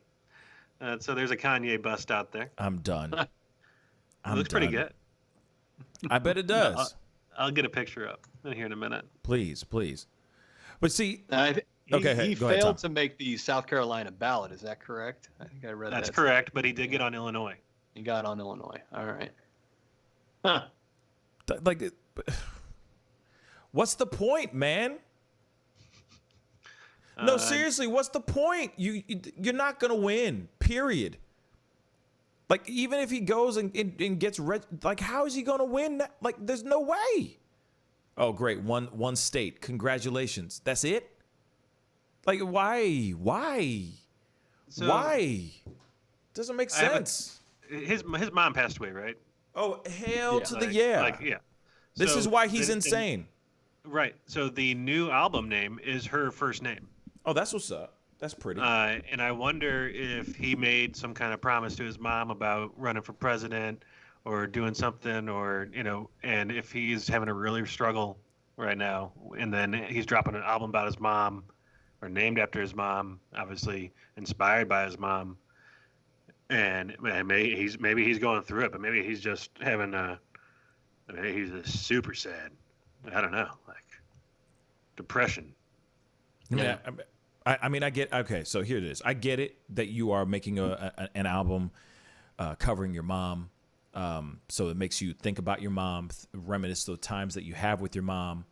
So there's a Kanye bust out there. I'm done. It looks pretty good. I bet it does. I'll get a picture up here in a minute. Please. But see, He go ahead, Tom. failed to make the South Carolina ballot. Is that correct? I think I read that. That's correct, but he did get on Illinois. He got on Illinois. All right. Huh. What's the point, man? No, seriously, what's the point? You're not gonna win. Period. Like, even if he goes and gets how is he gonna win? Like, there's no way. Oh, great. One state. Congratulations. That's it? Like, why? So, why? Doesn't make sense. His mom passed away, right? Oh, hell to the yeah. This So is why he's then- insane. Right. So the new album name is her first name. Oh, that's what's up. That's pretty. And I wonder if he made some kind of promise to his mom about running for president or doing something, or, and if he's having a really struggle right now, and then he's dropping an album about his mom or named after his mom, obviously inspired by his mom. And maybe he's going through it, but maybe he's just having he's just super sad. I don't know, like depression. Yeah. I mean, I get, okay, so here it is. I get it that you are making an album covering your mom. So it makes you think about your mom, reminisce the times that you have with your mom.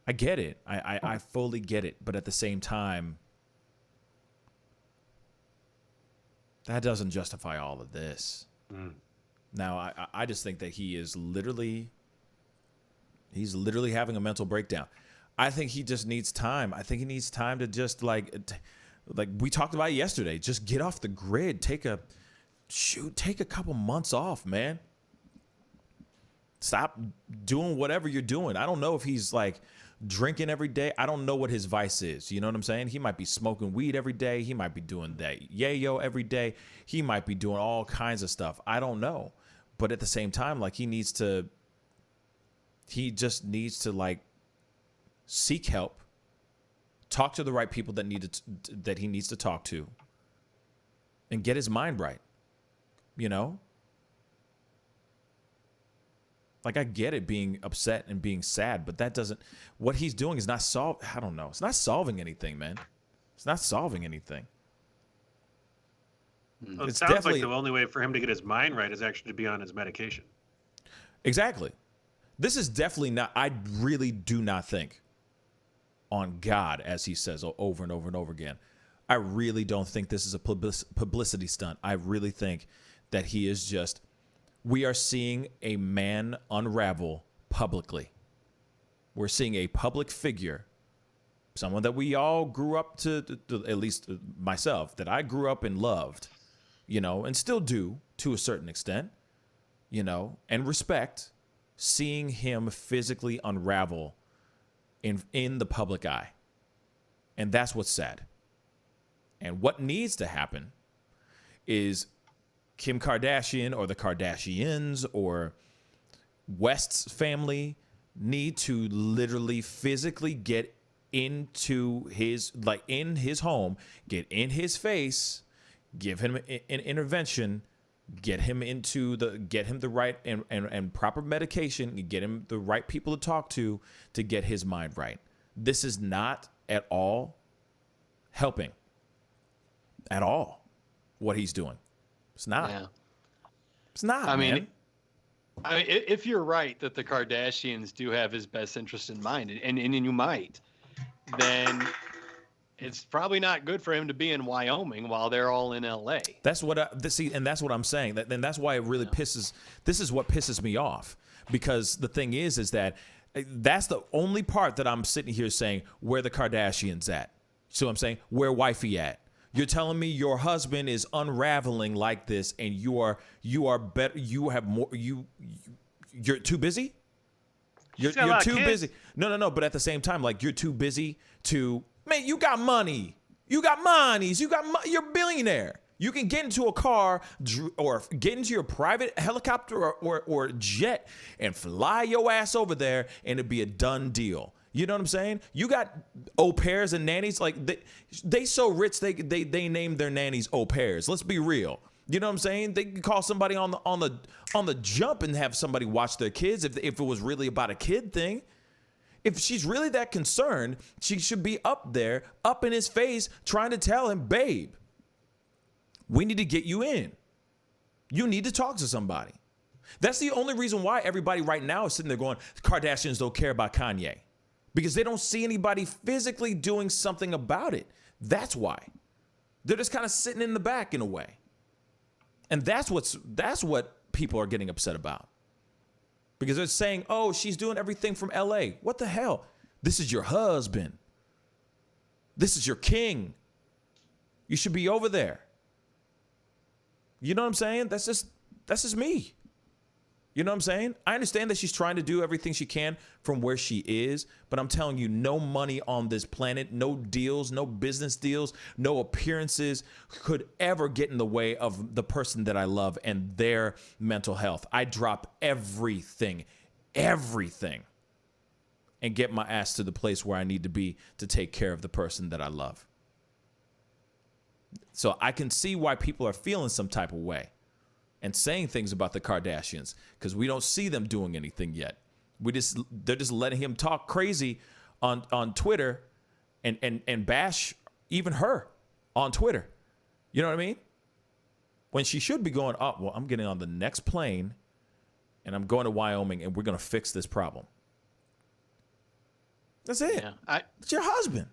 I get it. I fully get it. But at the same time, that doesn't justify all of this. Now, I just think that he's literally having a mental breakdown. I think he just needs time. I think he needs time to just like we talked about yesterday, just get off the grid. Take a couple months off, man. Stop doing whatever you're doing. I don't know if he's like drinking every day. I don't know what his vice is. You know what I'm saying? He might be smoking weed every day. He might be doing that yayo every day. He might be doing all kinds of stuff. I don't know. But at the same time, like he just needs to like seek help, talk to the right people that he needs to talk to, and get his mind right. Like I get it being upset and being sad, but that doesn't. What he's doing is not I don't know. It's not solving anything, man. It's not solving anything. Well, it sounds like the only way for him to get his mind right is actually to be on his medication. Exactly. This is definitely not. I really do not think on God, as he says over and over and over again. I really don't think this is a publicity stunt. I really think that he is just, we are seeing a man unravel publicly. We're seeing a public figure, someone that we all grew up to at least myself, that I grew up and loved, and still do to a certain extent, and respect, seeing him physically unravel in the public eye. And that's what's sad. And what needs to happen is Kim Kardashian or the Kardashians or West's family need to literally physically get into in his home, get in his face, give him an intervention, get him the right and proper medication, get him the right people to talk to get his mind right. This is not at all helping at all what he's doing. It's not. Yeah. It's not. I mean, if you're right that the Kardashians do have his best interest in mind, and you might, then it's probably not good for him to be in Wyoming while they're all in LA. That's what and that's what I'm saying. And that's why it really pisses. This is what pisses me off, because the thing is that that's the only part that I'm sitting here saying where the Kardashians at. So I'm saying where wifey at. You're telling me your husband is unraveling like this, and you are better. You have more. You're too busy. You're too busy. No. But at the same time, like you're too busy to. Man, you got money. You got monies. You're a billionaire. You can get into a car or get into your private helicopter or jet and fly your ass over there, and it'd be a done deal. You know what I'm saying? You got au pairs and nannies. Like they so rich they named their nannies au pairs. Let's be real. You know what I'm saying? They could call somebody on the jump and have somebody watch their kids if it was really about a kid thing. If she's really that concerned, she should be up there, up in his face, trying to tell him, babe, we need to get you in. You need to talk to somebody. That's the only reason why everybody right now is sitting there going, the Kardashians don't care about Kanye. Because they don't see anybody physically doing something about it. That's why. They're just kind of sitting in the back in a way. And that's what people are getting upset about. Because they're saying, oh, she's doing everything from LA. What the hell? This is your husband. This is your king. You should be over there. You know what I'm saying? That's just me. You know what I'm saying? I understand that she's trying to do everything she can from where she is, but I'm telling you, no money on this planet, no deals, no business deals, no appearances could ever get in the way of the person that I love and their mental health. I drop everything, and get my ass to the place where I need to be to take care of the person that I love. So I can see why people are feeling some type of way and saying things about the Kardashians, because we don't see them doing anything yet. They're just letting him talk crazy on Twitter and bash even her on Twitter. You know what I mean? When she should be going, oh, well, I'm getting on the next plane and I'm going to Wyoming and we're going to fix this problem. That's it. Yeah, it's your husband.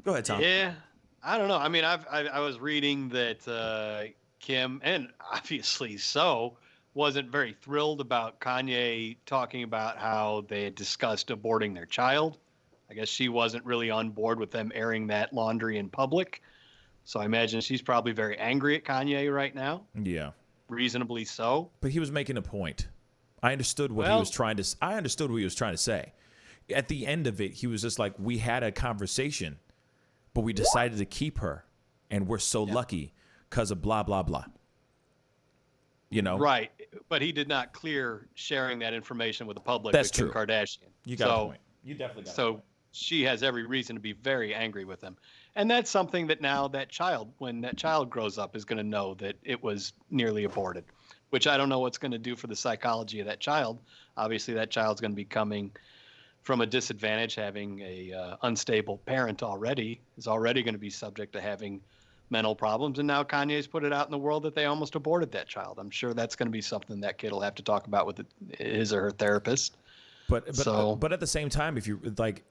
Go ahead, Tom. Yeah, I don't know. I mean, I was reading that Kim, and obviously so, wasn't very thrilled about Kanye talking about how they had discussed aborting their child. I guess she wasn't really on board with them airing that laundry in public. So I imagine she's probably very angry at Kanye right now. Yeah. Reasonably so. But he was making a point. I understood what he was trying to say. At the end of it, he was just like, we had a conversation, but we decided to keep her, and we're so lucky because of blah, blah, blah. You know? Right. But he did not clear sharing that information with the public. That's with Kim true. Kardashian. You got a point. You definitely got a point. So she has every reason to be very angry with him. And that's something that now that child, when that child grows up, is going to know that it was nearly aborted, which I don't know what's going to do for the psychology of that child. Obviously, that child's going to be coming from a disadvantage, having a unstable parent already, is already going to be subject to having mental problems. And now Kanye's put it out in the world that they almost aborted that child. I'm sure that's going to be something that kid will have to talk about with his or her therapist. But at the same time, if you like,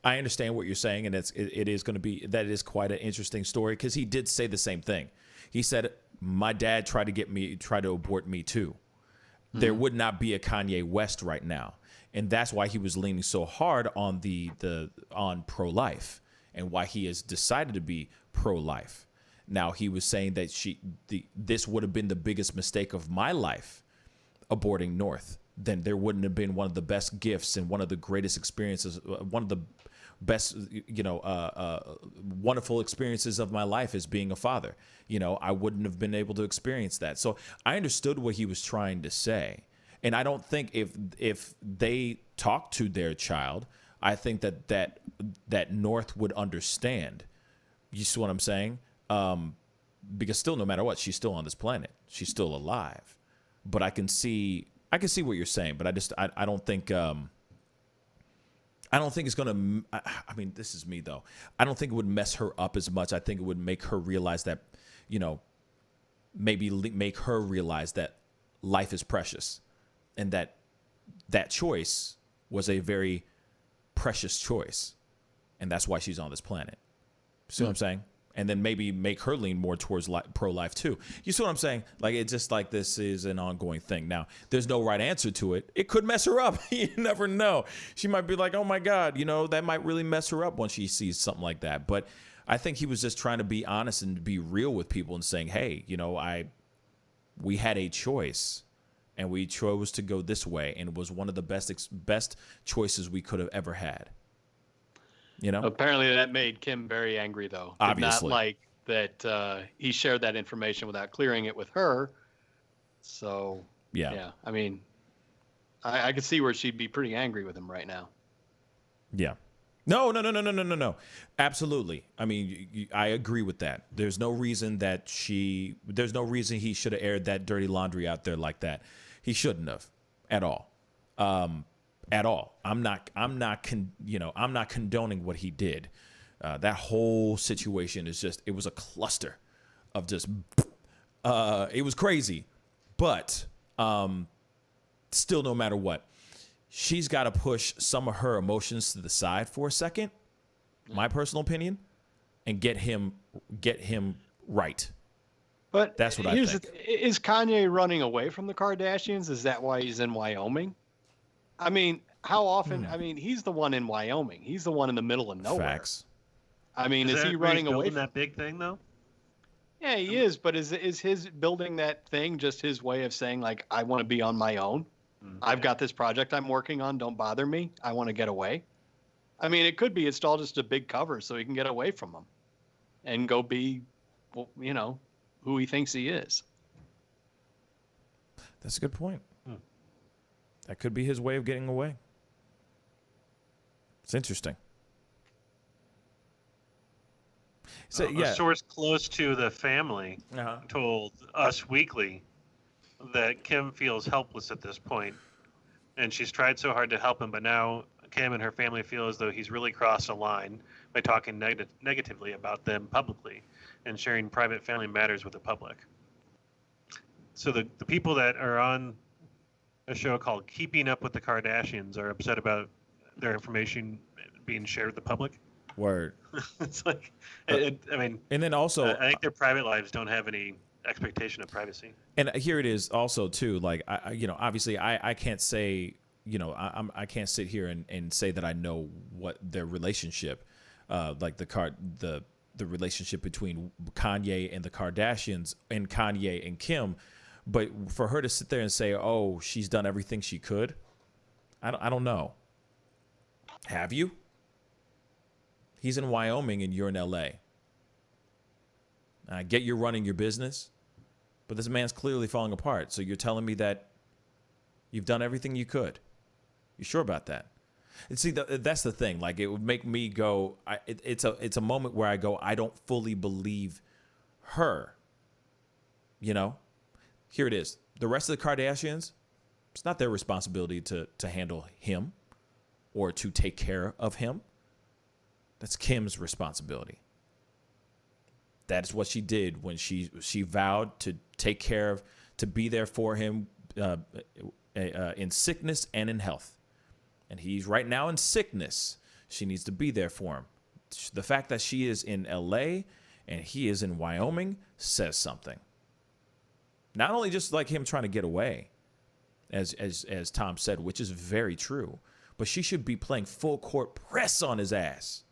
I understand what you're saying, and it is going to be, that is quite an interesting story, because he did say the same thing. He said, my dad tried to abort me too. Mm-hmm. There would not be a Kanye West right now. And that's why he was leaning so hard on on pro-life, and why he has decided to be pro-life. Now, he was saying that this would have been the biggest mistake of my life, aborting North. Then there wouldn't have been one of the best gifts and one of the greatest experiences, one of the best, wonderful experiences of my life as being a father. You know, I wouldn't have been able to experience that. So I understood what he was trying to say. And I don't think if they talk to their child, I think that North would understand. You see what I'm saying? Because still, no matter what, she's still on this planet. She's still alive. But I can see what you're saying. But I don't think it's gonna. I mean, this is me though. I don't think it would mess her up as much. I think it would make her realize that, maybe make her realize that life is precious. And that choice was a very precious choice. And that's why she's on this planet. See what I'm saying? And then maybe make her lean more towards pro-life too. You see what I'm saying? Like, it's just like this is an ongoing thing. Now, there's no right answer to it. It could mess her up. You never know. She might be like, oh my God, that might really mess her up when she sees something like that. But I think he was just trying to be honest and be real with people and saying, hey, we had a choice. And we chose to go this way, and it was one of the best choices we could have ever had. Apparently that made Kim very angry, though. Obviously. Did not like that he shared that information without clearing it with her. So yeah. I mean, I could see where she'd be pretty angry with him right now. Yeah. No. Absolutely. I mean, I agree with that. There's no reason he should have aired that dirty laundry out there like that. He shouldn't have at all. At all. I'm not condoning what he did. That whole situation is it was a cluster of just, it was crazy, but, still, no matter what, she's got to push some of her emotions to the side for a second, my personal opinion, and get him right. But that's what I think. Is Kanye running away from the Kardashians? Is that why he's in Wyoming? I mean, how often? I mean, he's the one in Wyoming. He's the one in the middle of nowhere. Facts. I mean, is that he where he's running away building from that big thing though? Yeah, he is. But is his building that thing just his way of saying like, I want to be on my own? I've got this project I'm working on. Don't bother me. I want to get away. I mean, it could be it's all just a big cover so he can get away from them and go be, well, you know, who he thinks he is. That's a good point. That could be his way of getting away. It's interesting. So, A source close to the family told Us Weekly that Kim feels helpless at this point, and she's tried so hard to help him, but now Kim and her family feel as though he's really crossed a line by talking negatively about them publicly and sharing private family matters with the public. So the people that are on a show called Keeping Up with the Kardashians are upset about their information being shared with the public. Word. It's like, I mean, and then also, I think their private lives don't have any expectation of privacy. And here it is also too, like, obviously I can't say, I can't sit here and say that I know what their relationship, like the relationship between Kanye and the Kardashians and Kanye and Kim, but for her to sit there and say, oh, she's done everything she could, I don't know. Have you? He's in Wyoming and you're in LA. I get you're running your business, but this man's clearly falling apart. So you're telling me that you've done everything you could. You sure about that? And see, that's the thing. Like, it would make me go, it's a moment where I go, I don't fully believe her. Here it is. The rest of the Kardashians, it's not their responsibility to handle him or to take care of him. That's Kim's responsibility. That's what she did when she vowed to take care of, to be there for him in sickness and in health. And he's right now in sickness. She needs to be there for him. The fact that she is in LA and he is in Wyoming says something. Not only just like him trying to get away, as Tom said, which is very true, but she should be playing full court press on his ass,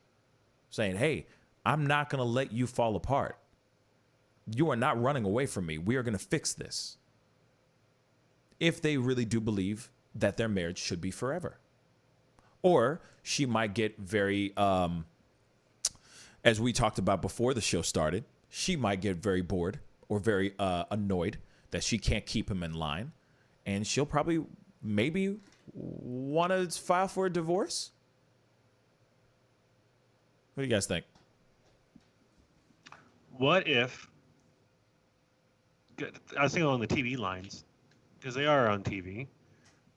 saying, hey, I'm not going to let you fall apart. You are not running away from me. We are going to fix this. If they really do believe that their marriage should be forever. Or she might get very, as we talked about before the show started, she might get very bored or very annoyed that she can't keep him in line. And she'll probably maybe want to file for a divorce. What do you guys think? What if, I was thinking along the TV lines, because they are on TV.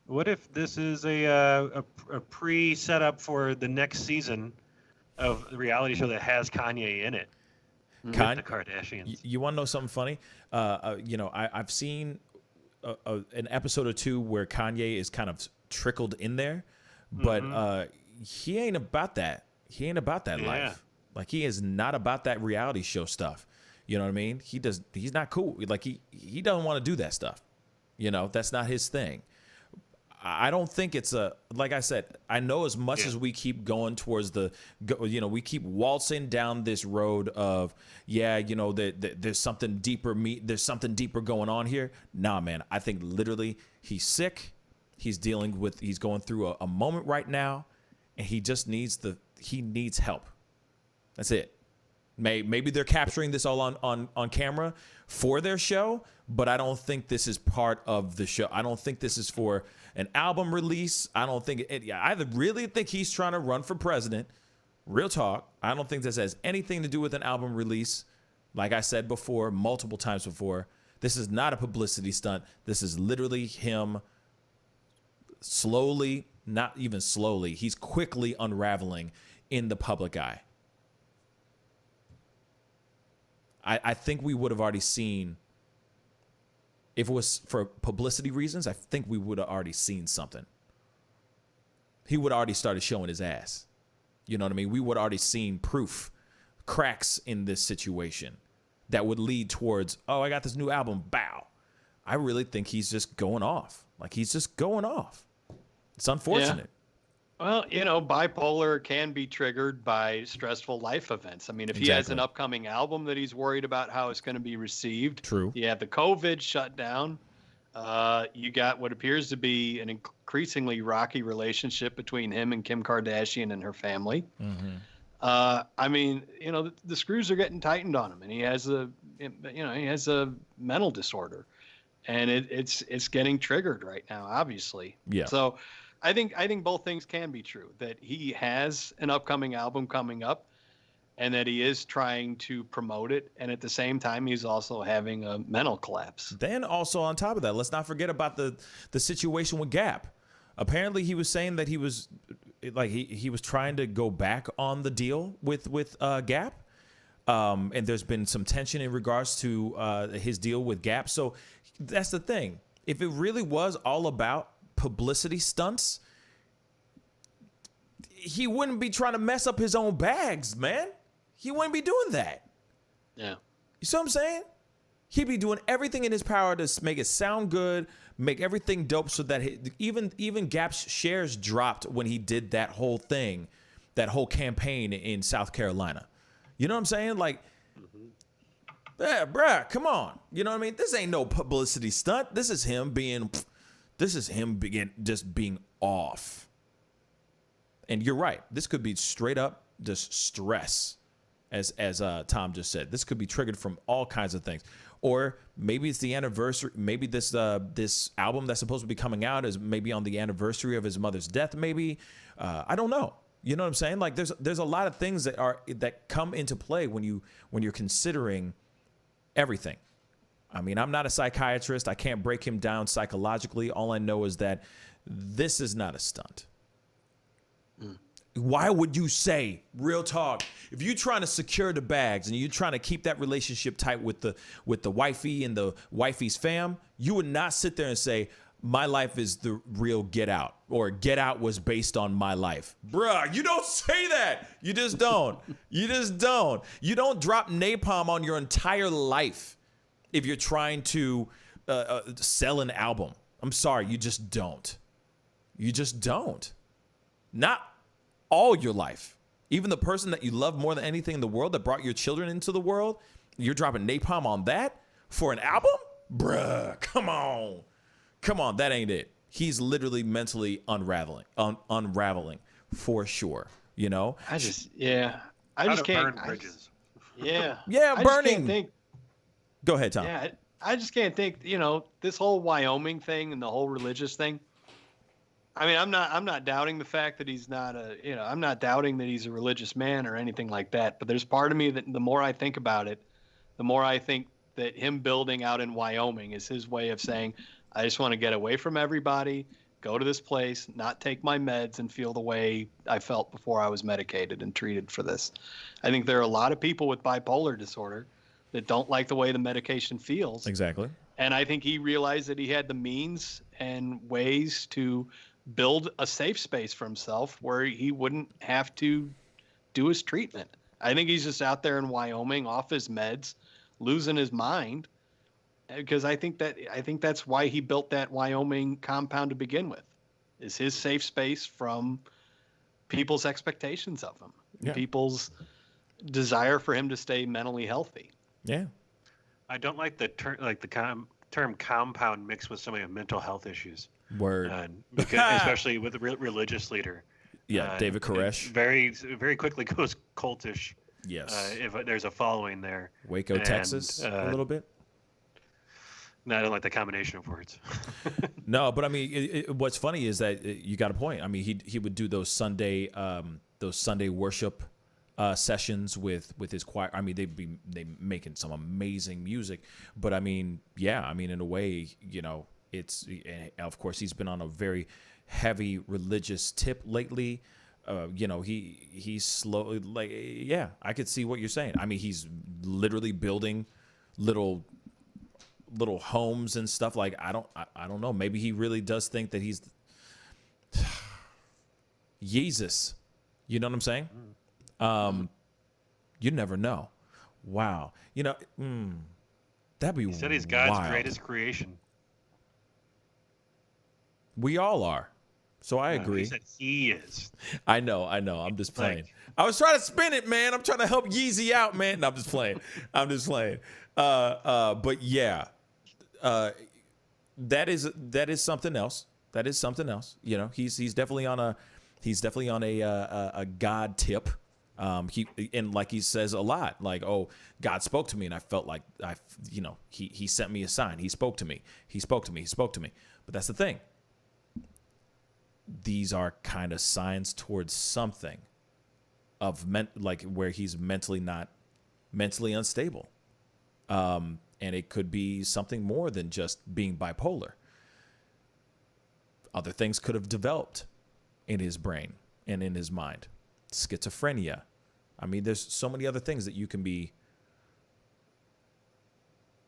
What if this is a pre-setup for the next season of the reality show that has Kanye in it? With the Kardashians. You want to know something funny? I've seen an episode or two where Kanye is kind of trickled in there, but he ain't about that. He ain't about that life. Like, he is not about that reality show stuff. You know what I mean? He's not cool. Like, he doesn't want to do that stuff. That's not his thing. I don't think it's like I said, I know as much as we keep going towards we keep waltzing down this road of, there's something deeper, there's something deeper going on here. Nah, man, I think literally he's sick. He's going through a moment right now, and he just needs help. That's it. Maybe they're capturing this all on camera for their show, but I don't think this is part of the show. I don't think this is for an album release. I don't think I really think he's trying to run for president. Real talk. I don't think this has anything to do with an album release. Like I said before, multiple times before, this is not a publicity stunt. This is literally him slowly, not even slowly, he's quickly unraveling in the public eye. I think we would have already seen, if it was for publicity reasons, I think we would have already seen something. He would have already started showing his ass. You know what I mean? We would have already seen proof, cracks in this situation that would lead towards, oh, I got this new album, bow. I really think he's just going off. Like, he's just going off. It's unfortunate. Well, bipolar can be triggered by stressful life events. I mean, if he has an upcoming album that he's worried about how it's going to be received, true. You have the COVID shutdown. You got what appears to be an increasingly rocky relationship between him and Kim Kardashian and her family. Mm-hmm. I mean, the screws are getting tightened on him, and he has a mental disorder, and it's getting triggered right now, obviously. Yeah. So I think both things can be true, that he has an upcoming album coming up and that he is trying to promote it. And at the same time, he's also having a mental collapse. Then also on top of that, let's not forget about the situation with Gap. Apparently he was saying that he was trying to go back on the deal with Gap. And there's been some tension in regards to his deal with Gap. So that's the thing. If it really was all about publicity stunts, he wouldn't be trying to mess up his own bags, man. He wouldn't be doing that. Yeah. You see what I'm saying? He'd be doing everything in his power to make it sound good, make everything dope, so that even Gap's shares dropped when he did that whole thing, that whole campaign in South Carolina. You know what I'm saying? Like, yeah, bruh, come on. You know what I mean? This ain't no publicity stunt. This is him being off. And you're right. This could be straight up just stress, as Tom just said. This could be triggered from all kinds of things. Or maybe it's the anniversary. Maybe this album that's supposed to be coming out is maybe on the anniversary of his mother's death. Maybe I don't know. You know what I'm saying? Like there's a lot of things that come into play when you're considering everything. I mean, I'm not a psychiatrist. I can't break him down psychologically. All I know is that this is not a stunt. Why would you say, real talk, if you're trying to secure the bags and you're trying to keep that relationship tight with the wifey and the wifey's fam, you would not sit there and say, my life is the real Get Out, or Get Out was based on my life. Bruh, you don't say that. You just don't. You just don't. You don't drop napalm on your entire life if you're trying to sell an album. I'm sorry, you just don't. You just don't. Not all your life. Even the person that you love more than anything in the world, that brought your children into the world, you're dropping napalm on that for an album? Bruh, come on. Come on, that ain't it. He's literally mentally unraveling for sure. You know? I just can't. Burn bridges. Yeah. Yeah, I burning. just can't think. Go ahead, Tom. Yeah, I just can't think. This whole Wyoming thing and the whole religious thing. I mean, I'm not doubting the fact that he's not I'm not doubting that he's a religious man or anything like that. But there's part of me that the more I think about it, the more I think that him building out in Wyoming is his way of saying, I just want to get away from everybody, go to this place, not take my meds, and feel the way I felt before I was medicated and treated for this. I think there are a lot of people with bipolar disorder that don't like the way the medication feels. Exactly. And I think he realized that he had the means and ways to build a safe space for himself where he wouldn't have to do his treatment. I think he's just out there in Wyoming off his meds, losing his mind, because I think that's why he built that Wyoming compound to begin with, is his safe space from people's expectations of him, people's desire for him to stay mentally healthy. Yeah. I don't like the term compound mixed with somebody with mental health issues. Word. Because, especially with a religious leader. Yeah, David Koresh. Very, very quickly goes cultish. Yes. If there's a following there. Waco, Texas, a little bit. No, I don't like the combination of words. No, but I mean, what's funny is that you got a point. I mean, he would do those Sunday worship sessions with his choir. I mean, they making some amazing music. But I mean, yeah, I mean, in a way, it's, of course, he's been on a very heavy religious tip lately. He's slowly, like, yeah, I could see what you're saying. I mean, he's literally building little homes and stuff. Like, I don't know. Maybe he really does think that he's Jesus. You know what I'm saying? You never know. Wow. That'd be He said he's God's wild. greatest creation. We all are. So I agree. He said he is. I know. I'm just playing. I was trying to spin it, man. I'm trying to help Yeezy out, man. No, I'm just playing. But yeah, that is something else. That is something else. You know, he's definitely on a God tip. And like he says a lot, like, oh, God spoke to me, and I felt like he sent me a sign. He spoke to me. But that's the thing. These are kind of signs towards something of where he's mentally unstable. And it could be something more than just being bipolar. Other things could have developed in his brain and in his mind. Schizophrenia. I mean, there's so many other things that you can be.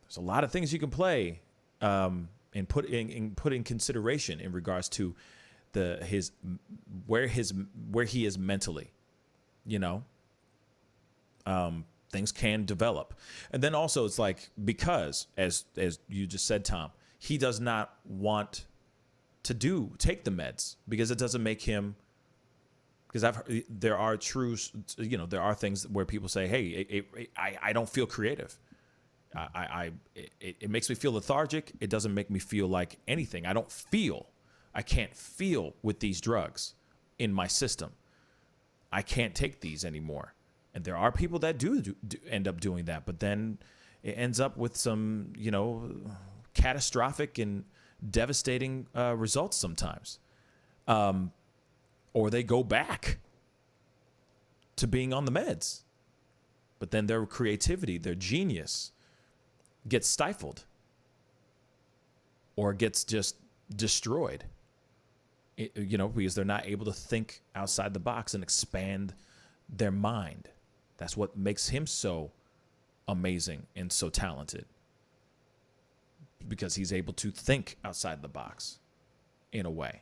There's a lot of things you can play and put in consideration in regards to where he is mentally. You know, things can develop, and then also it's like, because as you just said, Tom, he does not want to take the meds because it doesn't make him. Because there are things where people say, hey, I don't feel creative. It makes me feel lethargic. It doesn't make me feel like anything. I can't feel with these drugs in my system. I can't take these anymore. And there are people that do end up doing that, but then it ends up with some, catastrophic and devastating results sometimes. Or they go back to being on the meds. But then their creativity, their genius gets stifled or gets just destroyed. Because they're not able to think outside the box and expand their mind. That's what makes him so amazing and so talented. Because he's able to think outside the box in a way.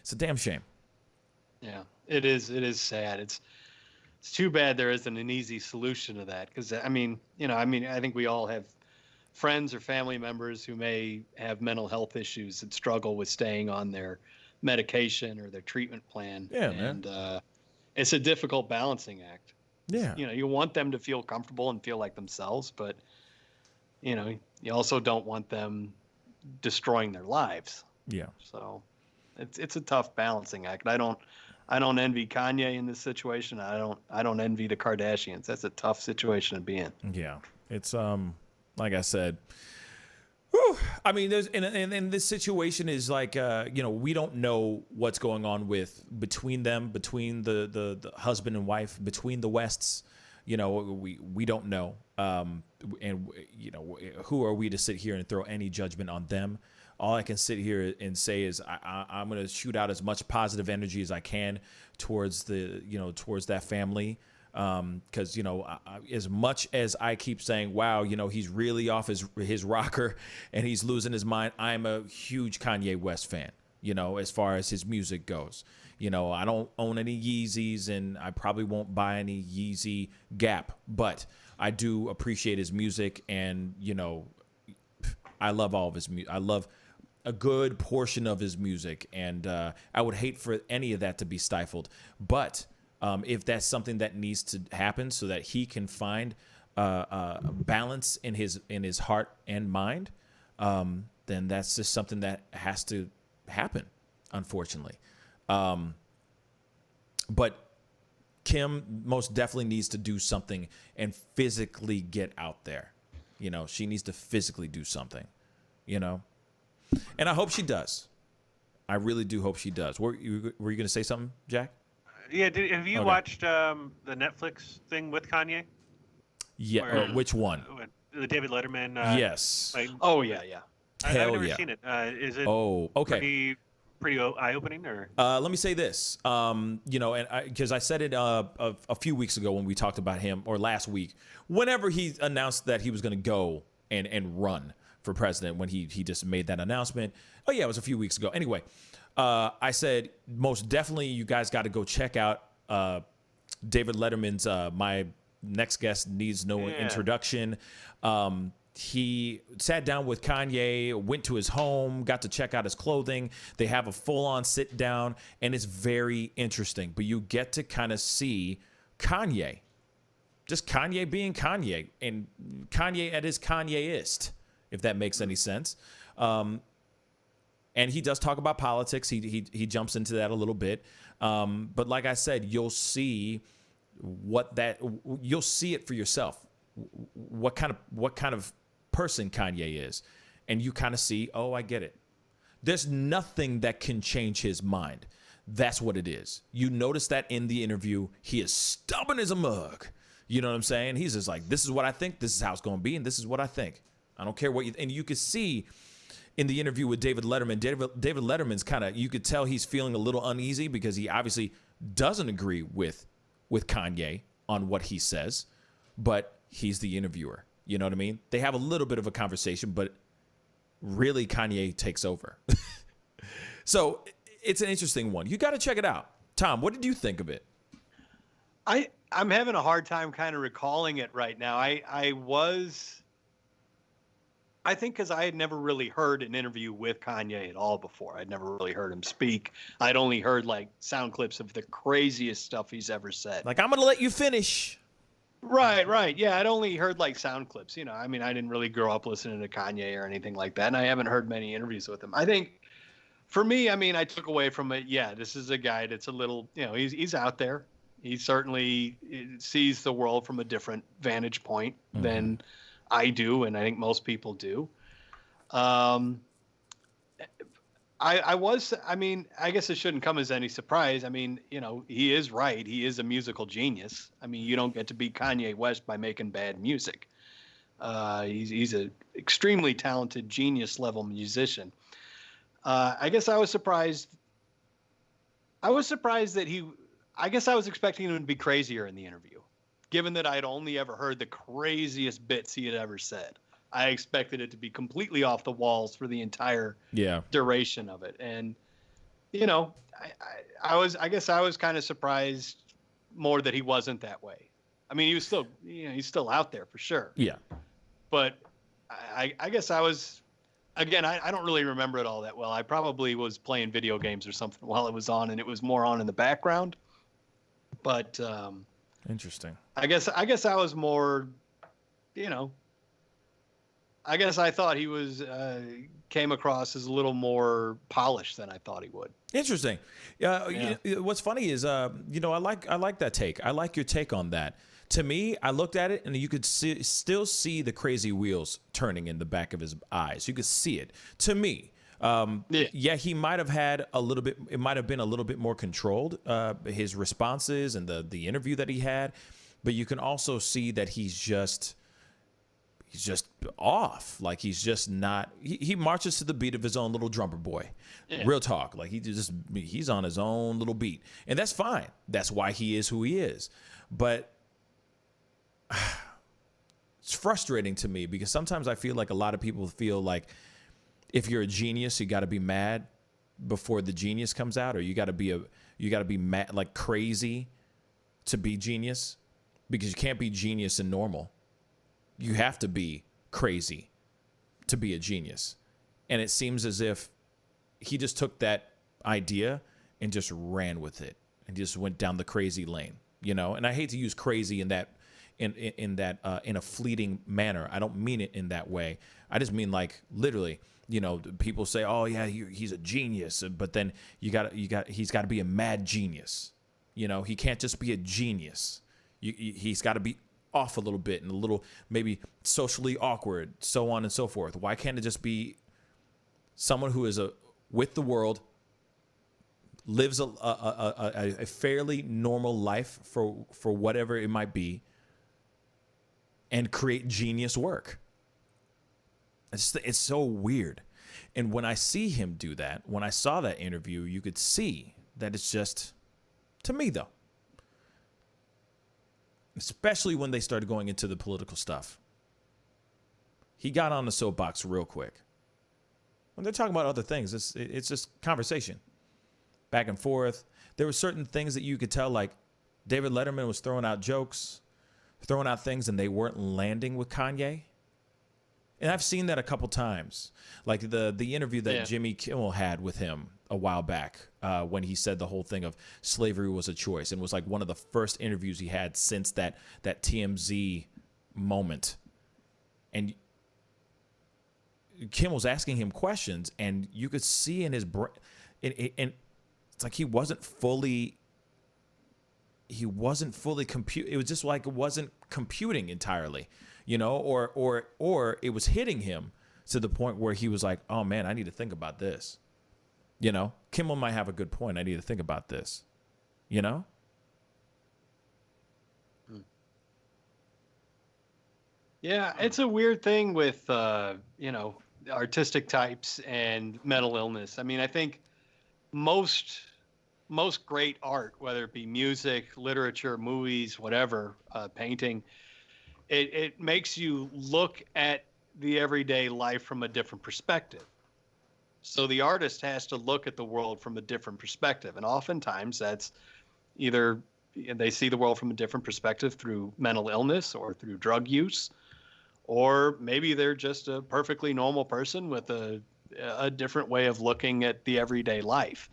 It's a damn shame. Yeah, it is. It is sad. It's too bad there isn't an easy solution to that. Because I think we all have friends or family members who may have mental health issues that struggle with staying on their medication or their treatment plan. Yeah, and it's a difficult balancing act. Yeah, you want them to feel comfortable and feel like themselves, but you also don't want them destroying their lives. Yeah. So. It's a tough balancing act. I don't envy Kanye in this situation. I don't envy the Kardashians. That's a tough situation to be in. Yeah, it's like I said. Whew, I mean, there's and this situation is like we don't know what's going on between the husband and wife, between the Wests. We don't know. And who are we to sit here and throw any judgment on them? All I can sit here and say is I'm going to shoot out as much positive energy as I can towards that family. Because, as much as I keep saying, wow, he's really off his rocker and he's losing his mind. I'm a huge Kanye West fan, as far as his music goes. I don't own any Yeezys and I probably won't buy any Yeezy Gap, but I do appreciate his music and, I love all of his music. I love a good portion of his music, and I would hate for any of that to be stifled. But if that's something that needs to happen so that he can find balance in his heart and mind, then that's just something that has to happen, unfortunately. But Kim most definitely needs to do something and physically get out there. She needs to physically do something, And I hope she does. I really do hope she does. Were you going to say something, Jack? Yeah. Have you watched the Netflix thing with Kanye? Yeah. Which one? The David Letterman. Yes. Oh yeah. I've never seen it. Is it? Oh, okay. Pretty eye-opening, or? Let me say this. And because I said it a few weeks ago when we talked about him, or last week, whenever he announced that he was going to go and run for president, when he just made that announcement. Oh yeah, it was a few weeks ago. Anyway, I said most definitely you guys got to go check out David Letterman's My Next Guest Needs No Introduction. he sat down with Kanye, went to his home, got to check out his clothing. They have a full-on sit down, and it's very interesting. But you get to kind of see Kanye, just Kanye being Kanye, and Kanye at his Kanye-ist, if that makes any sense. And he does talk about politics. He jumps into that a little bit. But like I said, you'll see you'll see it for yourself. What kind of person Kanye is, and you kind of see, oh, I get it. There's nothing that can change his mind. That's what it is. You notice that in the interview, he is stubborn as a mug. You know what I'm saying? He's just like, this is what I think, this is how it's going to be, and this is what I think. I don't care what you and you could see in the interview with David Letterman, David Letterman's kind of, you could tell he's feeling a little uneasy because he obviously doesn't agree with Kanye on what he says, but he's the interviewer. You know what I mean? They have a little bit of a conversation, but really Kanye takes over. So it's an interesting one. You got to check it out. Tom, what did you think of it? I'm having a hard time kind of recalling it right now. I think because I had never really heard an interview with Kanye at all before. I'd never really heard him speak. I'd only heard like sound clips of the craziest stuff he's ever said. Like, I'm going to let you finish. Right. Yeah, I'd only heard like sound clips. You know, I mean, I didn't really grow up listening to Kanye or anything like that, and I haven't heard many interviews with him. I think for me, I mean, I took away from it, yeah, this is a guy that's a little, you know, he's out there. He certainly sees the world from a different vantage point than I do, and I think most people do. I mean, I guess it shouldn't come as any surprise. I mean, you know, he is right. He is a musical genius. I mean, you don't get to be Kanye West by making bad music. He's an extremely talented, genius level musician. I guess I was surprised. I was expecting him to be crazier in the interview, given that I'd only ever heard the craziest bits he had ever said. I expected it to be completely off the walls for the entire duration of it. And, you know, I guess I was kind of surprised more that he wasn't that way. I mean, he was still, you know, he's still out there for sure. Yeah. But I guess I was, again, I don't really remember it all that well. I probably was playing video games or something while it was on, and it was more on in the background. But interesting. I guess I was more, you know, I guess I thought he was came across as a little more polished than I thought he would. Interesting. You know, what's funny is, you know, I like that take. I like your take on that. To me, I looked at it and you could still see the crazy wheels turning in the back of his eyes. You could see it. To me, he might have had a little bit. It might have been a little bit more controlled. His responses and the interview that he had, but you can also see that he's just off. Like he's just not. He marches to the beat of his own little drummer boy. Yeah. Real talk. Like he's on his own little beat, and that's fine. That's why he is who he is. But it's frustrating to me because sometimes I feel like a lot of people feel like if you're a genius, you got to be mad before the genius comes out, or you got to be mad, like crazy to be genius, because you can't be genius and normal. You have to be crazy to be a genius. And it seems as if he just took that idea and just ran with it and just went down the crazy lane, you know? And I hate to use crazy in a fleeting manner. I don't mean it in that way. I just mean like literally, you know, people say, "Oh yeah, he's a genius," but then he's got to be a mad genius. You know, he can't just be a genius. He's got to be off a little bit and a little maybe socially awkward, so on and so forth. Why can't it just be someone who is with the world, lives a fairly normal life for whatever it might be, and create genius work? It's so weird. And when I see him do that, when I saw that interview, you could see that it's just, to me though, especially when they started going into the political stuff, he got on the soapbox real quick. When they're talking about other things, it's just conversation, back and forth. There were certain things that you could tell, like David Letterman was throwing out jokes, throwing out things, and they weren't landing with Kanye. And I've seen that a couple times. Like the interview that Jimmy Kimmel had with him a while back when he said the whole thing of slavery was a choice, and was like one of the first interviews he had since that TMZ moment. And Kim was asking him questions, and you could see in his brain, and it's like he wasn't fully compute. It was just like it wasn't computing entirely, you know, or it was hitting him to the point where he was like, oh man, I need to think about this. You know, Kimmel might have a good point. I need to think about this, you know? Yeah, it's a weird thing with, you know, artistic types and mental illness. I mean, I think most great art, whether it be music, literature, movies, whatever, painting, it makes you look at the everyday life from a different perspective. So the artist has to look at the world from a different perspective. And oftentimes that's either they see the world from a different perspective through mental illness or through drug use, or maybe they're just a perfectly normal person with a different way of looking at the everyday life.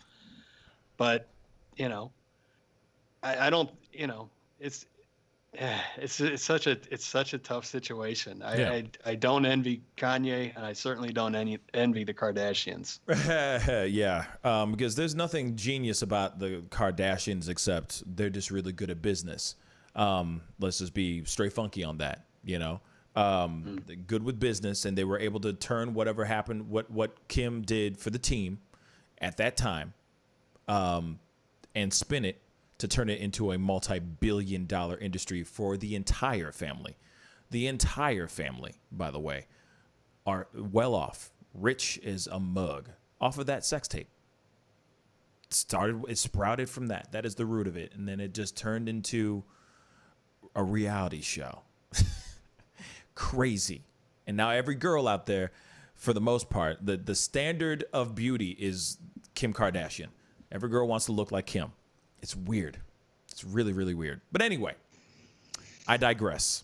But, you know, I don't, you know, it's such a tough situation. I don't envy Kanye, and I certainly don't envy the Kardashians. Yeah, because there's nothing genius about the Kardashians except they're just really good at business. Let's just be straight funky on that, you know. They're good with business, and they were able to turn whatever happened, what Kim did for the team at that time, and spin it to turn it into a multi-billion-dollar industry for the entire family. The entire family, by the way, are well off, rich as a mug, off of that sex tape. It sprouted from that. That is the root of it. And then it just turned into a reality show. Crazy. And now every girl out there, for the most part, the standard of beauty is Kim Kardashian. Every girl wants to look like Kim. It's weird. It's really, really weird. But anyway, I digress.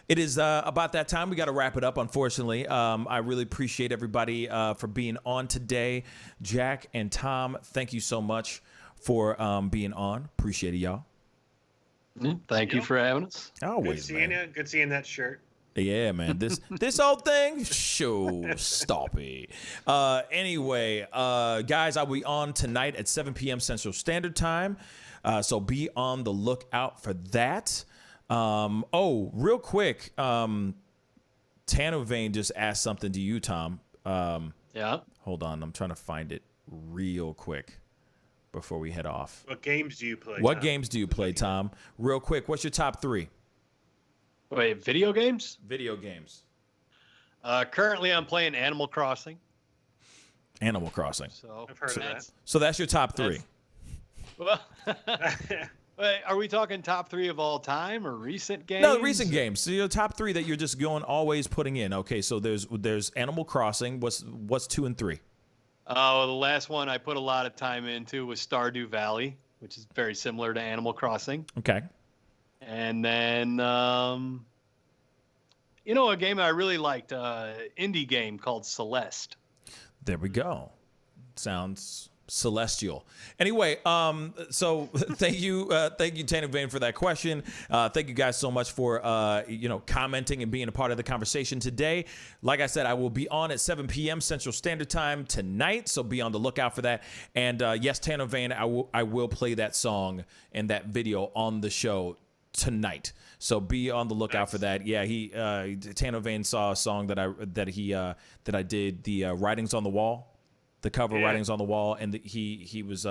It is about that time. We got to wrap it up, unfortunately. I really appreciate everybody for being on today. Jack and Tom, thank you so much for being on. Appreciate it, y'all. Thank you for having us. Always, good seeing you. Good seeing that shirt. Yeah, man. This whole thing, stop it. Anyway, guys, I'll be on tonight at 7 p.m. Central Standard Time. So be on the lookout for that. Real quick, Tano Vane just asked something to you, Tom. Yeah. Hold on, I'm trying to find it real quick before we head off. What games do you play? What games do you play, Tom? Real quick, what's your top 3? Wait, video games? Video games. Currently, I'm playing Animal Crossing. Animal Crossing. So I've heard of that. So that's your top 3. Well, wait, are we talking top 3 of all time or recent games? No, recent games. So your top 3 that you're just going always putting in. Okay, so there's Animal Crossing. What's 2 and 3? Oh, the last one I put a lot of time into was Stardew Valley, which is very similar to Animal Crossing. Okay. And then, you know, a game I really liked, indie game called Celeste. There we go. Sounds celestial. Anyway, so thank you, Tana Vane, for that question. Thank you guys so much for commenting and being a part of the conversation today. Like I said, I will be on at 7 p.m. Central Standard Time tonight, so be on the lookout for that. And yes, Tana Vane, I will play that song and that video on the show tonight. So be on the lookout for that. Yeah, Tano Vane saw a song that I did, the Writings on the Wall, the cover Writings on the Wall, and he was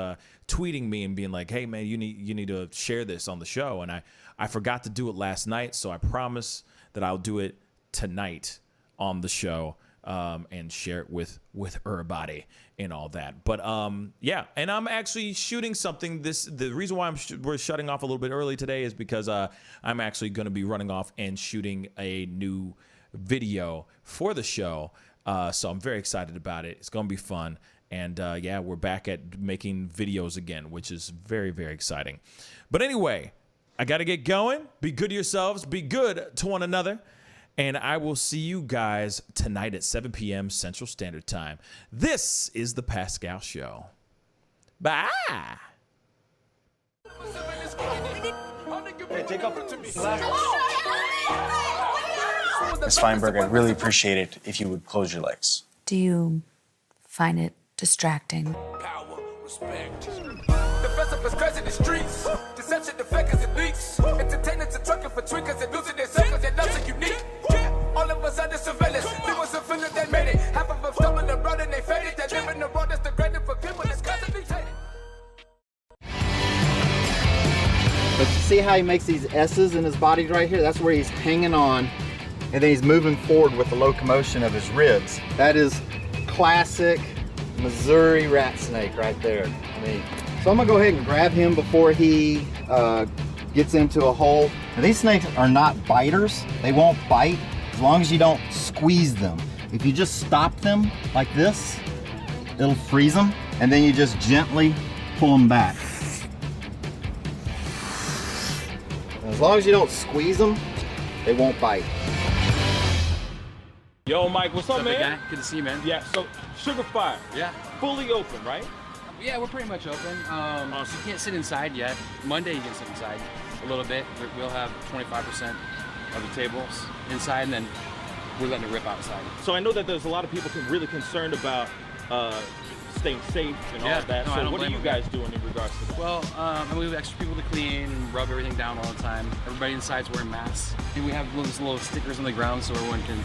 tweeting me and being like, "Hey man, you need to share this on the show." And I forgot to do it last night, so I promise that I'll do it tonight on the show and share it with everybody and all that. But yeah, and I'm actually shooting something. The reason why we're shutting off a little bit early today is because I'm actually going to be running off and shooting a new video for the show. So I'm very excited about it. It's going to be fun. And yeah, we're back at making videos again, which is very, very exciting. But anyway, I got to get going. Be good to yourselves. Be good to one another. And I will see you guys tonight at 7 p.m. Central Standard Time. This is The Pascal Show. Bye. Hey, take off Ms. Feinberg, I'd really appreciate it if you would close your legs. Do you find it distracting? Power, respect. The festival is crazy in the streets. Deception, the fakers and leaks. Entertainers are trucking for tweakers and losing their suckers. Their loves are unique. All of us under surveillance. We was a feeling that made it. Half of them stumbling around and they faded. That live in the world that's degraded for people that's constantly hated. But you see how he makes these S's in his body right here? That's where he's hanging on, and then he's moving forward with the locomotion of his ribs. That is classic Missouri rat snake right there. I mean, so I'm gonna go ahead and grab him before he gets into a hole. Now, these snakes are not biters. They won't bite as long as you don't squeeze them. If you just stop them like this, it'll freeze them, and then you just gently pull them back. As long as you don't squeeze them, they won't bite. Yo, Mike, what's up, man? Guy? Good to see you, man. Yeah, so Sugar Fire. Yeah. Fully open, right? Yeah, we're pretty much open. So you can't sit inside yet. Monday you can sit inside a little bit. We'll have 25% of the tables inside, and then we're letting it rip outside. So I know that there's a lot of people really concerned about staying safe and all of that. No, so what are you guys doing in regards to that? Well, we have extra people to clean and rub everything down all the time. Everybody inside's wearing masks. And we have little stickers on the ground so everyone can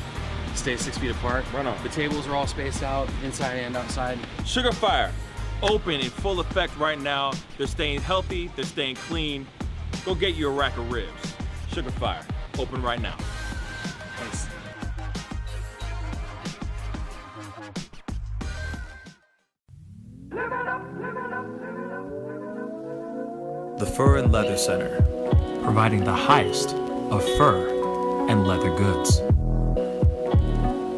stay 6 feet apart. Right on. The tables are all spaced out, inside and outside. Sugar Fire, open in full effect right now. They're staying healthy, they're staying clean. Go get you a rack of ribs. Sugar Fire, open right now. Thanks. The Fur and Leather Center, providing the highest of fur and leather goods.